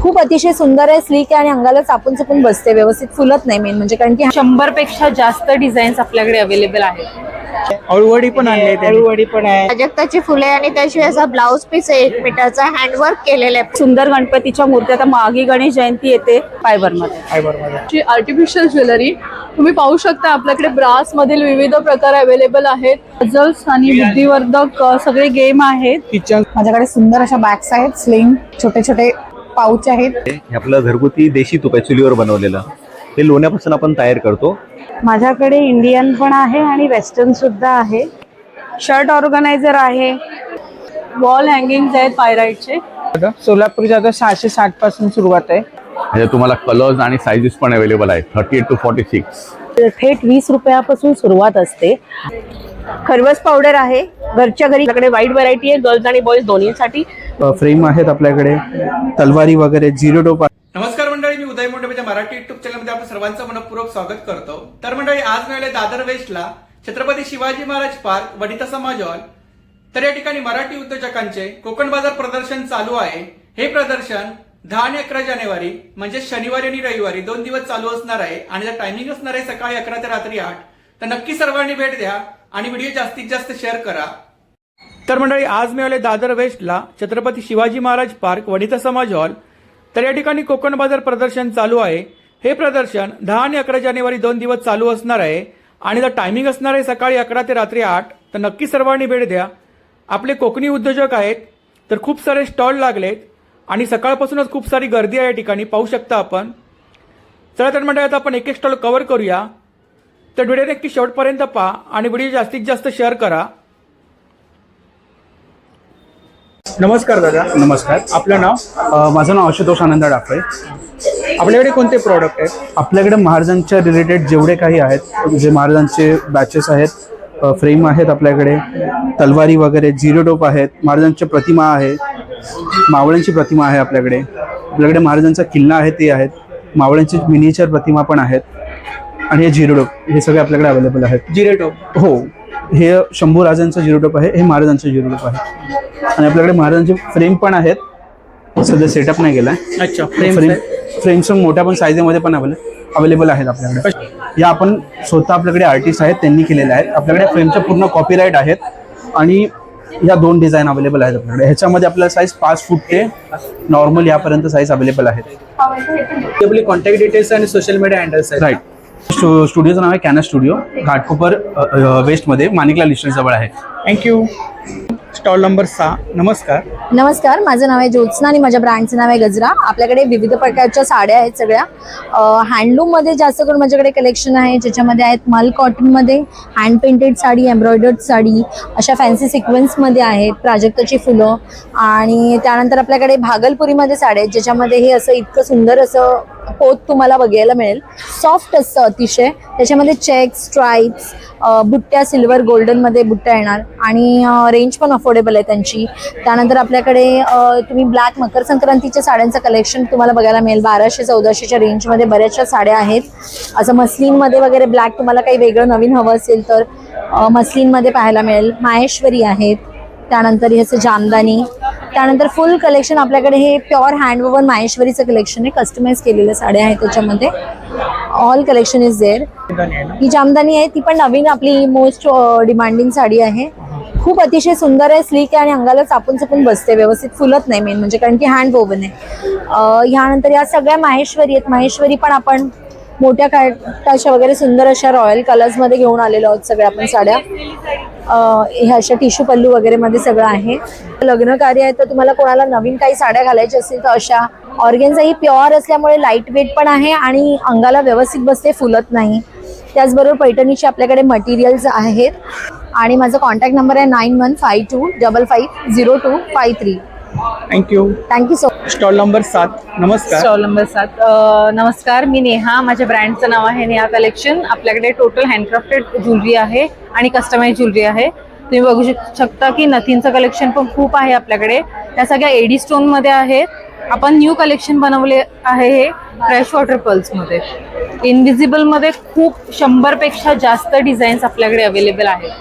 खूप अतिशय सुंदर आहे, स्लीक आहे आणि अंगाला चापून चापून बसते, व्यवस्थित फुलत नाही मेन म्हणजे, कारण की 100 पेक्षा जास्त डिझाईन्स आपल्याकडे अवेलेबल आहेत. अळूवडी पण आणली आहे, अळूवडी पण आहे. प्राजक्ताची फुले आणि त्याशिवाय असा ब्लाउज पीस 1 मीटरचा हँडवर्क केलेला आहे. सुंदर गणपतीच्या मूर्त्या, आता मागी गणेश जयंती येते फायबरमध्ये. फायबरमध्ये आर्टिफिशियल ज्वेलरी तुम्ही पाहू शकता. आपल्याकडे ब्रास मधील विविध प्रकार अवेलेबल आहेत. पझल्स आणि बुद्धिवर्धक सगळे गेम आहेत. किचन माझ्याकडे सुंदर अशा बॅग्स आहेत, स्लिंग, छोटे छोटे पाऊच आहेत. हे आपलं घरगुती देशी तूप आहे, चुलीवर बनवलेलं. हे लोण्यापासून आपण तयार करतो. माझ्याकडे इंडियन पण आहे आणि वेस्टर्न सुद्धा आहे. शर्ट ऑर्गनायझर आहे. वॉल हँगिंग्स आहेत पायराईटचे. सोलापूरच्या आता 660 पासून सुरुवात आहे. ह्याच्यात तुम्हाला कलर्स आणि साईजेस पण अवेलेबल आहेत, 38 to 46. थेट 20 रुपयापासून सुरुवात असते. खरवस पावडर आहे घरच्या घरी. आपल्याकडे वाईट व्हरायटी आहे गर्ल्स आणि बॉईज दोन्हीसाठी. फ्रेम आहेत आपल्याकडे, तलवारी वगैरे, झिरो डोप. नमस्कार मंडळी, मी उदय मोंडेच्या मराठी युट्यूब चॅनलमध्ये आपण सर्वांचं मनपूर्वक स्वागत करतो. तर मंडळी, आज मिळाले दादर वेस्टला छत्रपती शिवाजी महाराज पार्क, वनिता समाज हॉल. तर या ठिकाणी मराठी उद्योजकांचे कोकण बाजार प्रदर्शन चालू आहे. हे प्रदर्शन 10 आणि 11 जानेवारी म्हणजे शनिवारी आणि रविवारी 2 दिवस चालू असणार आहे आणि त्याचा टायमिंग असणार आहे सकाळी 11 ते रात्री 8. तर नक्की सर्वांनी भेट द्या आणि व्हिडिओ जास्तीत जास्त शेअर करा. तर मंडळी, आज मिळाले दादर वेस्टला छत्रपती शिवाजी महाराज पार्क, वनिता समाज हॉल. तर या ठिकाणी कोकण बाजार प्रदर्शन चालू आहे. हे प्रदर्शन 10 आणि 11 जानेवारी 2 दिवस चालू असणार आहे आणि त्याचा टायमिंग असणार आहे सकाळी 11 ते रात्री 8. तर नक्की सर्वांनी भेट द्या. आपले कोकणी उद्योजक आहेत, तर खूप सारे स्टॉल लागलेत आणि सकाळपासूनच खूप सारी गर्दी आहे या ठिकाणी, पाहू शकता आपण. चला तर मंडळी, आता आपण एक एक स्टॉल कव्हर करूया. तर व्हिडिओ नक्की शेवटपर्यंत पहा आणि व्हिडिओ जास्तीत जास्त शेअर करा. नमस्कार दादा. नमस्कार. आपलं नाव? माझं नाव आशुतोष आनंद डाफळे. आपल्याकडे कोणते प्रोडक्ट आहेत? आपल्याकडे महाराजांच्या रिलेटेड जेवढे काही आहेत, जे महाराजांचे बॅचेस आहेत, फ्रेम आहेत आपल्याकडे, तलवारी वगैरे, झिरो डोप आहेत, महाराजांच्या प्रतिमा आहे, मावळ्यांची प्रतिमा आहे आपल्याकडे. आपल्याकडे महाराजांचा किल्ला आहे ते आहेत, मावळ्यांची मिनिएचर प्रतिमा पण आहेत आणि हे झिरो डोप, हे सगळे आपल्याकडे अवेलेबल आहेत. जिरेटो हो, हे शंभू राजांचं झिरो डोप आहे, हे महाराजांचं झिरो डोप आहे. आणि आपल्याकडे महाराजांचे फ्रेम पण आहेत, सध्या सेटअप नाही केलाय. अच्छा, फ्रेम्स मोठ्या पण साईजमध्ये पण अवेलेबल आहेत आपल्याकडे. या आपण स्वतः आपल्याकडे आर्टिस्ट आहेत, त्यांनी केलेल्या आहेत. आपल्याकडे फ्रेमच्या पूर्ण कॉपीराईट आहेत आणि या 2 डिझाईन अवेलेबल आहेत आपल्याकडे. ह्याच्यामध्ये आपल्याला साईज 5 फूट ते नॉर्मल यापर्यंत साईज अवेलेबल आहेत. आपली कॉन्टॅक्ट डिटेल्स आणि सोशल मीडिया हँडल्स आहेत. राईट. स्टुडिओचं नाव आहे कॅना स्टुडिओ, घाटकोपर वेस्टमध्ये, माणिकलाल इस्टेट जवळ आहे. थँक्यू. Stall number 6. नमस्कार. नमस्कार, माझं नाव आहे ज्योत्स्ना आणि माझ्या ब्रँडचं नाव आहे गजरा. आपल्याकडे विविध प्रकारच्या साड्या आहेत सगळ्या. हँडलूममध्ये जास्त करून माझ्याकडे कलेक्शन आहे, ज्याच्यामध्ये आहेत मल कॉटनमध्ये hand painted sari, embroidered sari, अशा फॅन्सी सिक्वेन्समध्ये आहेत, प्राजक्ताची फुलं. आणि त्यानंतर आपल्याकडे भागलपुरीमध्ये साड्या आहेत, ज्याच्यामध्ये हे असं इतकं सुंदर असं पोत तुम्हाला बघायला मिळेल. सॉफ्ट असतं अतिशय, त्याच्यामध्ये चेक्स, स्ट्राइप्स, बुट्ट्या, सिल्वर गोल्डनमध्ये बुट्ट्या येणार आणि रेंज पण अफोर्डेबल आहे त्यांची. त्यानंतर आपल्याकडे तुम्ही ब्लॅक मकर संक्रांतीच्या साड्यांचं कलेक्शन तुम्हाला बघायला मिळेल. 1200-1400च्या रेंजमध्ये बऱ्याचशा साड्या आहेत. असं मस्लिनमध्ये वगैरे ब्लॅक तुम्हाला काही वेगळं नवीन हवं असेल तर मस्लिनमध्ये पाहायला मिळेल. माहेश्वरी आहेत, त्यानंतर हे असं जामदानी. त्यानंतर फुल कलेक्शन आपल्याकडे हे प्युअर हँडवोवन माहेश्वरीचं कलेक्शन आहे, कस्टमाइज केलेल्या साड्या आहेत त्याच्यामध्ये. All collection is there. ही जामदानी आहे, ती पण नवीन आपली मोस्ट डिमांडिंग साडी आहे. खूप अतिशय सुंदर आहे, स्लीक आहे आणि अंगाला चापून चापून बसते, व्यवस्थित फुलत नाही मेन म्हणजे, कारण की हँड वोवन आहे. ह्यानंतर या सगळ्या माहेश्वरी आहेत. माहेश्वरी पण आपण मोठ्या काटाच्या वगैरे सुंदर अशा रॉयल कलर्समध्ये घेऊन आलेलो आहोत सगळ्या आपण साड्या. ह्या अशा टिश्यू पल्लू वगैरे मध्ये सगळं आहे. लग्न कार्य आहे तर तुम्हाला कोणाला नवीन काही साड्या घालायच्या असतील तर अशा. ऑर्गेन्झा ही प्युअर असल्यामुळे लाईट वेट पण आहे आणि अंगाला व्यवस्थित बसते, फुलत नाही. त्याचबरोबर पैठणीचे आपल्याकडे मटेरियल्स आहेत आणि माझा कॉन्टॅक्ट नंबर आहे 9152550253. Thank you. Thank you so much. Stall number 7. नमस्कार. Stall number 7. नमस्कार, मी नेहा. माझ्या ब्रँडचं नाव आहे नेहा कलेक्शन. आपल्याकडे टोटल हँडक्राफ्टेड ज्वेलरी आहे आणि कस्टमाइज ज्वेलरी आहे. तुम्ही बघू शकता की नथींचं कलेक्शन पण खूप आहे आपल्याकडे. त्या सगळ्या एडी स्टोनमध्ये आहेत. आपण न्यू कलेक्शन बनवले आहे हे फ्रेश वॉटर पर्ल्समध्ये. इनविजिबलमध्ये खूप 100 पेक्षा जास्त डिझाईन्स आपल्याकडे अवेलेबल आहेत.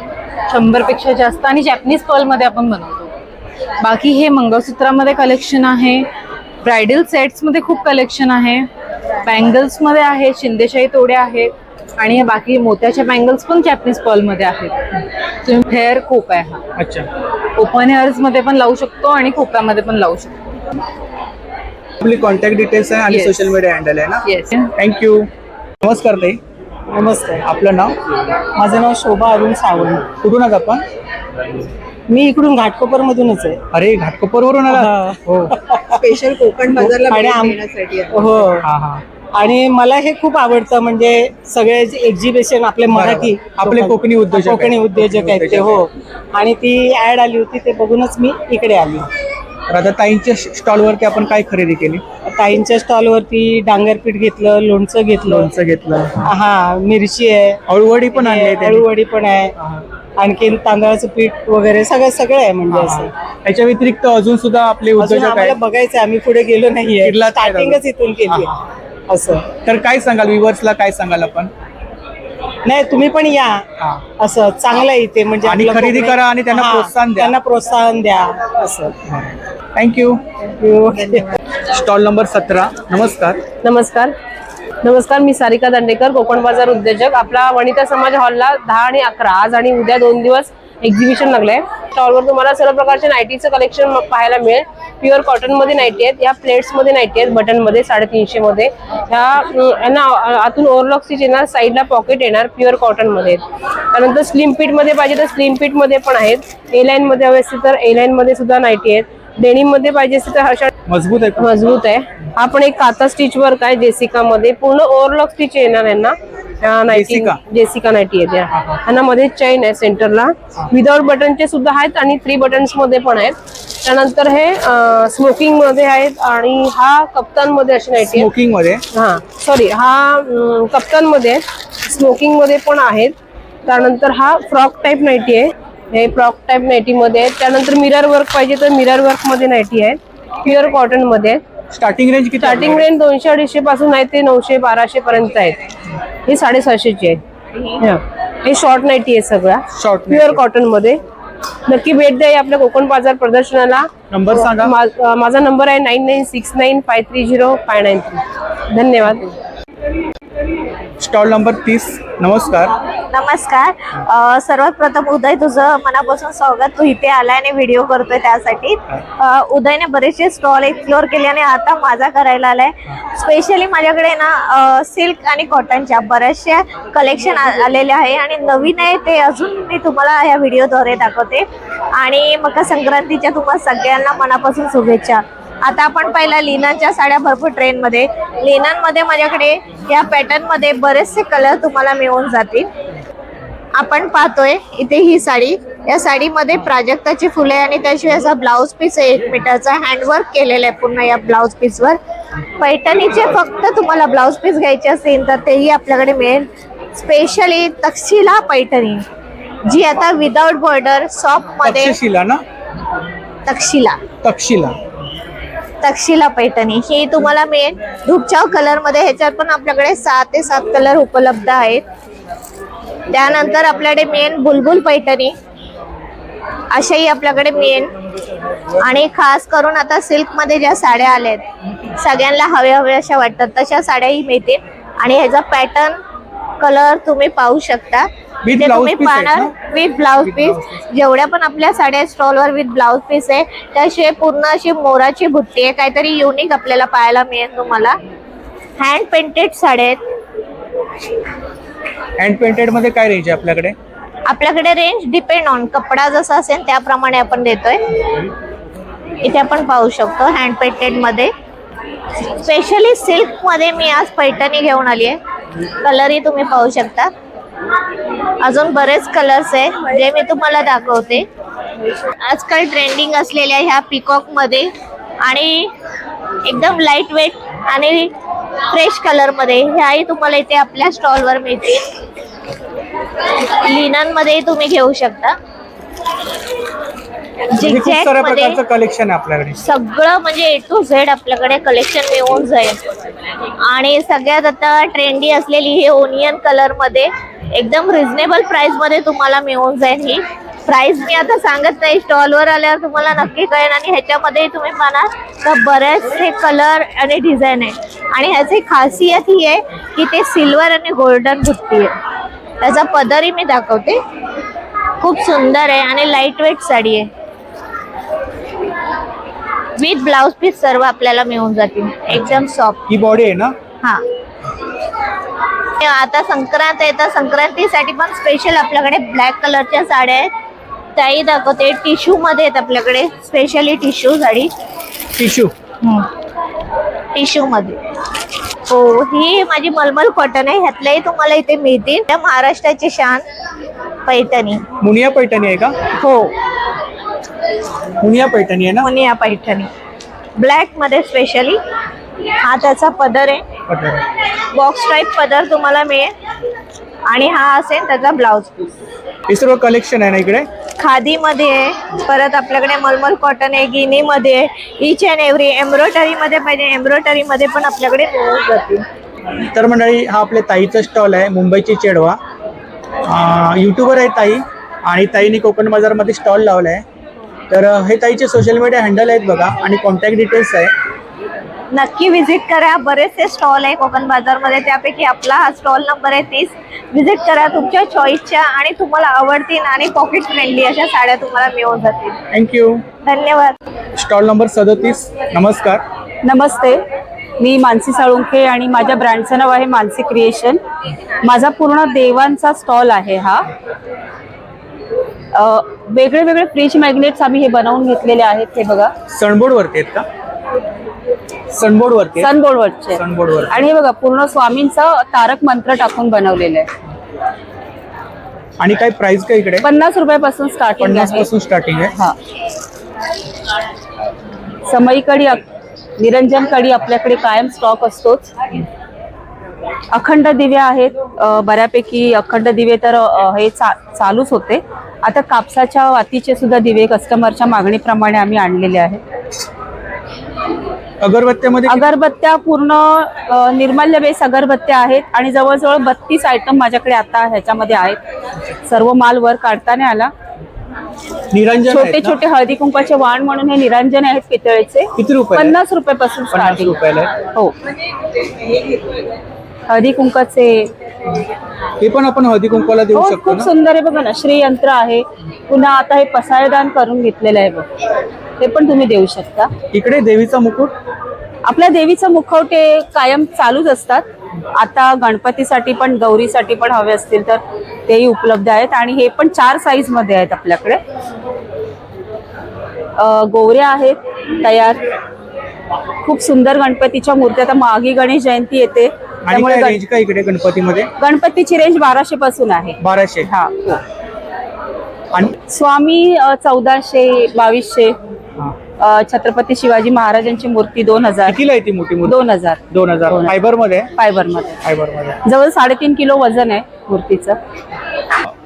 100 पेक्षा जास्त आणि जॅपनीज पर्लमध्ये आपण बनवतो. बाकी हे मंगळसूत्रामध्ये कलेक्शन आहे. ब्रायडल सेट्स मध्ये खूप कलेक्शन आहे. बँगल्स मध्ये आहे, शिंदेशाही तोडे आहेत आणि बाकी मोत्याच्या बँगल्स पण जॅपनीज पर्ल मध्ये आहेत. हेअर खोप आहे हा. अच्छा. ओपन हेअर्स मध्ये पण लावू शकतो आणि खोप्यामध्ये पण लावू शकतो. आपली कॉन्टॅक्ट डिटेल्स आहे आणि Yes. सोशल मीडिया हँडल आहे ना. येस. थँक्यू. नमस्कार ताई. नमस्कार. आपलं नाव? माझं नाव शोभा अरुण सावंत. कुठून आहात आपण? मी इकडून घाटकोपर मधूनच आहे. अरे घाटकोपरवरून आला. हो. स्पेशल कोकण बाजारला हो. हा हा. आणि मला हे खूप आवडतं, म्हणजे सगळे एक्झिबिशन आपले मराठी आपले कोकणी उद्योजक आहेत. कोकणी उद्योजक आहेत ते. हो. आणि ती ऍड आली होती, ते बघूनच मी इकडे आली. तर आता ताईंच्या स्टॉलवरती आपण काय खरेदी केली? ताईंच्या स्टॉलवरती डांगरपीठ घेतलं, लोणचं घेतलं. हा, मिरची आहे, अळूवडी पण आणली. अळूवडी पण आहे, आणखीन तांदळाचं पीठ वगैरे सगळं आहे. म्हणजे असं याच्या व्यतिरिक्त अजून सुद्धा आपले अजून उद्योजक आम्हाला आहेत. बघायचं, आम्ही पुढे गेलो नाहीये. फिरलात नाही स्टार्टिंगच इथून केली असं. तर काय सांगाल व्ह्युअर्सला, काय सांगाल आपण? नाही, तुम्ही पण या. असं चांगलं आहे इथे, म्हणजे आणि आपलं खरेदी कोकणी- करा आणि त्यांना हा, प्रोत्साहन द्या. त्यांना प्रोत्साहन द्या असं. थँक्यू. Stall number 17. नमस्कार. नमस्कार, मी सारिका दांडेकर, कोकण बाजार उद्योजक. आपला वनिता समाज हॉलला 10 आणि 11 आज आणि उद्या 2 दिवस एक्झिबिशन लागलंय. स्टॉलवर तुम्हाला सर्व प्रकारचे नाईटीचं कलेक्शन पाहायला मिळेल. प्युअर कॉटन मध्ये नाईटी आहेत, या प्लेट्स मध्ये नाईटी आहेत, बटन मध्ये 350 मध्ये. यांना आतून ओव्हरलॉक स्टिच येणार, साईडला पॉकेट येणार, प्युअर कॉटन मध्ये. त्यानंतर स्लिम फिट मध्ये पाहिजे तर स्लिम फिट मध्ये पण आहेत. ए लाईन मध्ये हवे असतील तर ए लाईन मध्ये सुद्धा नाईटी आहेत. डेनिम मध्ये पाहिजे असेल तर अशा मजबूत आहे. हा पण एक काता स्टिच वर्क आहे जेसिका मध्ये, पूर्ण ओव्हरलॉक स्टिच येणार यांना. नाईटी जेसिका नाईटी येते. यांना मध्ये चैन आहे सेंटरला. विदाउट बटनचे सुद्धा आहेत आणि 3 बटन्स मध्ये पण आहेत. त्यानंतर हे स्मोकिंग मध्ये आहेत आणि हा कप्तान मध्ये अशी नाईटी आहे. स्मोकिंग मध्ये. हा सॉरी, हा कप्तान मध्ये, स्मोकिंग मध्ये पण आहेत. त्यानंतर हा फ्रॉक टाईप नाईटी आहे, हे फ्रॉक टाईप नाईटी मध्ये आहे. त्यानंतर मिरर वर्क पाहिजे तर मिरर वर्क मध्ये नाईटी आहे, प्युअर कॉटन मध्ये. स्टार्टिंग रेंज किती? स्टार्टिंग रेंज 200-250 पासून आहे ते 900-1200 पर्यंत आहेत. हे 750 आहे. हे शॉर्ट नाईटी आहे सगळ्या, प्युअर कॉटन मध्ये. नक्की भेट द्या आपल्या कोकण बाजार प्रदर्शनाला. नंबर सांगा. माझा नंबर आहे 9969530593. धन्यवाद. Stall number 30. नमस्कार. सर्वात प्रथम उदय, तुझं मनापासून स्वागत. तू इथे आलाय आणि व्हिडिओ करतोय त्यासाठी. उदयने बरेचसे स्टॉल एक्सप्लोअर केले आणि आता माझा करायला आलाय. स्पेशली माझ्याकडे ना सिल्क आणि कॉटनच्या बऱ्याचशा कलेक्शन आलेले आहे आणि नवीन आहे ते अजून मी तुम्हाला या व्हिडिओद्वारे दाखवते. आणि मकर संक्रांतीच्या तुम्हाला सगळ्यांना मनापासून शुभेच्छा. आता आपण पहिला लिननच्या साड्या भरपूर ट्रेंड मध्ये. लिनन मध्ये माझ्याकडे या पॅटर्न मध्ये बरेचसे कलर तुम्हाला मिळून जातील. आपण पाहतोय इथे ही साडी, या साडीमध्ये प्राजक्ताची फुले आणि त्याशिवाय असा ब्लाउज पीस 1 मीटरचा हँडवर्क केलेला आहे पूर्ण या ब्लाउज पीस वर. पैठणीचे फक्त तुम्हाला ब्लाउज पीस घ्यायचे असेल तर तेही आपल्याकडे मिळेल. स्पेशली तक्षशिला पैठणी, जी आता विदाउट बॉर्डर सॉफ्ट मध्ये. तक्षशिला पैठणी ही तुम्हाला मिळेल धुपचाव कलर मध्ये. ह्याच्यात पण आपल्याकडे 6 ते 7 कलर उपलब्ध आहेत. त्यानंतर आपल्याकडे मिळेल बुलबुल पैठणी, अशाही आपल्याकडे मिळेल. आणि खास करून आता सिल्क मध्ये ज्या साड्या आल्यात सगळ्यांना हवे अशा वाटतात तशा साड्याही मिळतील. आणि ह्याचा पॅटर्न कलर तुम्ही पाहू शकता. इथे तुम्ही पाहणार विथ ब्लाउज पीस. जेवढ्या पण आपल्या साड्या स्टॉलवर विथ ब्लाउज पीस आहे, त्याशिवाय पूर्ण अशी मोराची बुट्टी आहे, काहीतरी युनिक आपल्याला पाहायला मिळेल तुम्हाला. हँड पेंटेड साड्या आहेत. हँड पेंटेड मध्ये काय रेंज आहे आपल्याकडे? आपल्याकडे रेंज डिपेंड ऑन कपडा जसा असेल त्याप्रमाणे आपण देतोय. इथे आपण पाहू शकतो हँड पेंटेड मध्ये. स्पेशली सिल्क मध्ये मी आज पैठणी घेऊन आली आहे. कलरही तुम्ही पाहू शकता. अजून बरेच कलर्स आहे जे मी तुम्हाला दाखवते. आजकाल ट्रेंडिंग असलेल्या ह्या पिकॉक मध्ये आणि एकदम लाईट वेट आणि फ्रेश कलर मध्ये ह्याही तुम्हाला इथे आपल्या स्टॉलवर मिळतील. लिनन मध्ये तुम्ही घेऊ शकता. कलेक्शन आहे आपल्याकडे सगळं, म्हणजे A to Z आपल्याकडे कलेक्शन मिळून जाईल. आणि सगळ्यात आता ट्रेंडी असलेली ही ओनियन कलर मध्ये एकदम रिझनेबल प्राइस मध्ये तुम्हाला मिळून जाईल. ही प्राइस मी आता सांगत नाही, स्टॉलवर आल्यावर तुम्हाला नक्की कळेल. आणि ह्याच्यामध्ये तुम्ही पाहणार तर बरेचसे कलर आणि डिझाईन आहे. आणि ह्याची खासियत ही आहे की ते सिल्वर आणि गोल्डन बुट्टी आहे. त्याचा पदरही मी दाखवते, खूप सुंदर आहे आणि लाईट वेट साडी आहे. विथ ब्लाउज पीस सर्व आपल्याला मिळून जातील, एकदम सॉफ्ट. ही बॉडी आहे ना? हा. आता संक्रांत आहे तर संक्रांतीसाठी पण स्पेशल आपल्याकडे ब्लॅक कलरच्या साड्या आहेत, त्याही दाखवते. टिश्यू मध्ये आहेत आपल्याकडे, specially tissue sari. Tissue tissue मध्ये. हो, ही माझी मलमल कॉटन आहे. ह्यातल्याही तुम्हाला इथे मिळतील. त्या महाराष्ट्राची शान पैठणी. मुनिया पैठणी आहे का? हो, मुनिया पैठणी आहे ना? मुनिया पैठणी ब्लॅक मध्ये स्पेशली. हा त्याचा पदर आहे, बॉक्स टाईप पदर तुम्हाला मिळेल. आणि हा असेल त्याचा ब्लाउज पीस. हे सर्व कलेक्शन आहे ना इकडे? खादी मध्ये आहे, परत आपल्याकडे मलमल कॉटन आहे, गिनी मध्ये आहे. इच अँड एव्हरी एम्ब्रॉयडरी मध्ये पाहिजे, एम्ब्रॉयडरी मध्ये पण आपल्याकडे मिळून जातील. तर मंडळी, हा आपल्या ताईचा स्टॉल आहे, मुंबईची चेडवा. युट्यूबर आहे ताई, आणि ताईने कोकण बाजारमध्ये स्टॉल लावला आहे. तर हे ताईचे सोशल मीडिया हँडल आहेत बघा, आणि कॉन्टॅक्ट डिटेल्स आहे. नक्की विजिट करा. बरेचसे स्टॉल आहे कोकण बाजारमध्ये, त्यापैकी आपला हा स्टॉल नंबर आहे 30. विजिट करा, तुमच्या चॉईसच्या आणि तुम्हाला आवडतील आणि पॉकेट फ्रेंडली अशा साड्या तुम्हाला मिळून जातील. थँक्यू. धन्यवाद. Stall number 37. नमस्कार. नमस्ते, मी मानसी साळुंखे आणि माझ्या ब्रँडचं नाव आहे मानसी क्रिएशन. माझा पूर्ण देवांचा स्टॉल आहे हा. वेगळे वेगळे फ्रिज मॅग्नेट्स आम्ही हे बनवून घेतलेले आहेत. हे बघा, सनबोर्ड वरती आहेत का? सनबोर्ड वरती? सनबोर्डवरचे. सनबोर्डवर. आणि हे बघा, पूर्ण स्वामींचा तारक मंत्र टाकून बनवलेलं आहे. आणि काय प्राइस काय इकडे? 50 रुपयापासून स्टार्टिंग 50 आहे. पासून स्टार्टिंग आहे. हा. समई कढी, निरंजन कढी आपल्याकडे कायम स्टॉक असतोच. अखंड दिवे आहेत, बऱ्यापैकी अखंड दिवे तर हे चालूच होते. आता कापसाच्या वातीचे सुद्धा दिवे कस्टमरच्या मागणीप्रमाणे आम्ही आणलेले आहेत. अगरबत्त्यामध्ये अगरबत्त्या पूर्ण निर्माल्य बेस अगरबत्त्या आहेत आणि जवळजवळ 32 आयटम माझ्याकडे आता ह्याच्यामध्ये आहेत. सर्व माल वर काढता नाही आला. निरंजन छोटे छोटे हळदी कुंकाचे वाण म्हणून हे निरंजन आहेत पितळेचे. किती रुपये? 50 रुपयापासून 50 स्टार्टिंग. रुपयाला. हो, हळदी कुंकाचे हे पण आपण हळदी कुंकवाला देऊ हो, शकतो खूप ना? सुंदर आहे बघा ना. श्रीयंत्र आहे. पुन्हा आता हे पसायदान करून घेतलेलं आहे बघ, ते पण तुम्ही देऊ शकता. इकडे देवीचा मुकुट. आपल्या देवीचं मुखवटे कायम चालूच असतात. आता गणपतीसाठी पण गौरीसाठी पण हवे असतील तर तेही उपलब्ध आहेत. आणि हे पण 4 साईज मध्ये आहेत आपल्याकडे. गोवऱ्या आहेत तयार. खूप सुंदर गणपतीच्या मूर्त्या. आता मागी गणेश जयंती येते, आणि त्यामुळे काय रेंज काय इकडे गणपतीमध्ये? गणपतीची रेंज 1200 पासून आहे. 1200. हा. आणि स्वामी 1400, 2200. छत्रपती शिवाजी महाराजांची मूर्ती 2000. कितीला आहे ती मोठी मूर्ती? 2000. 2000. फायबर मध्ये? फायबर मध्ये. फायबर मध्ये. जवळ 3.5 किलो वजन आहे मूर्तीचं.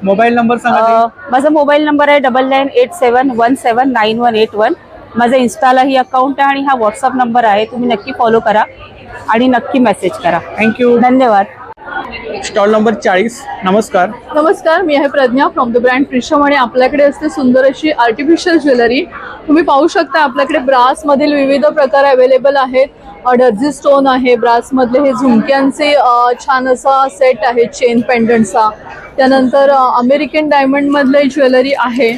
मोबाईल नंबर सांगा. माझा मोबाईल नंबर आहे 9987179181. माझं इन्स्टालाही अकाउंट आहे आणि हा व्हॉट्सअप नंबर आहे. तुम्ही नक्की फॉलो करा आणि नक्की मेसेज करा. थँक्यू. धन्यवाद. Stall number 40. नमस्कार. नमस्कार, मी आहे प्रज्ञा फ्रॉम द ब्रँड प्रिशम आणि आपल्याकडे असते सुंदर अशी आर्टिफिशियल ज्वेलरी. तुम्ही पाहू शकता आपल्याकडे ब्रास मधील विविध प्रकार अवेलेबल आहेत. डर्जी स्टोन आहे, ब्रास मधले हे झुमक्यांचे छान असा सेट आहे चेन पेंडंटचा. त्यानंतर अमेरिकन डायमंड मधले ज्वेलरी आहे.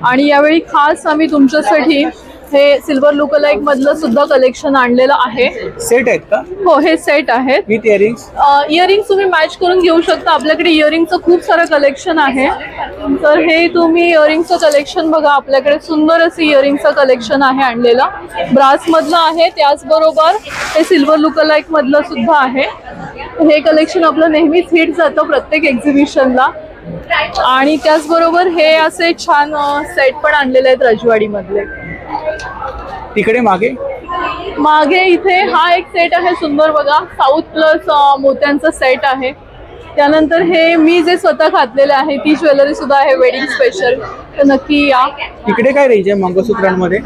आणि यावेळी खास आम्ही तुमच्यासाठी हे सिल्वर लुकलाईक मधलं सुद्धा कलेक्शन आणलेलं आहे. सेट आहेत का? हो, हे सेट आहेत. With earrings. इयरिंग्स तुम्ही मॅच करून घेऊ शकता. आपल्याकडे इयरिंगचं खूप सारं कलेक्शन आहे. तर हे तुम्ही इयरिंगचं कलेक्शन बघा, आपल्याकडे सुंदर असे इयरिंगचं कलेक्शन आहे आणलेलं. ब्रास मधलं आहे, त्याचबरोबर हे सिल्वर लुकलाईक मधलं सुद्धा आहे. हे कलेक्शन आपलं नेहमीच हिट जातं प्रत्येक एक्झिबिशनला. आणि त्याचबरोबर हे असे छान सेट पण आणलेले आहेत राजवाडी मधले. तिकडे मागे इथे हा एक सेट आहे सुंदर बघा, साऊथ प्लस मोत्यांचा सेट आहे. त्यानंतर हे मी जे स्वतः घातलेले आहे ती ज्वेलरी सुद्धा आहे वेडिंग स्पेशल. तर नक्की या. इकडे काय रेंज आहे मंगळसूत्रांमध्ये?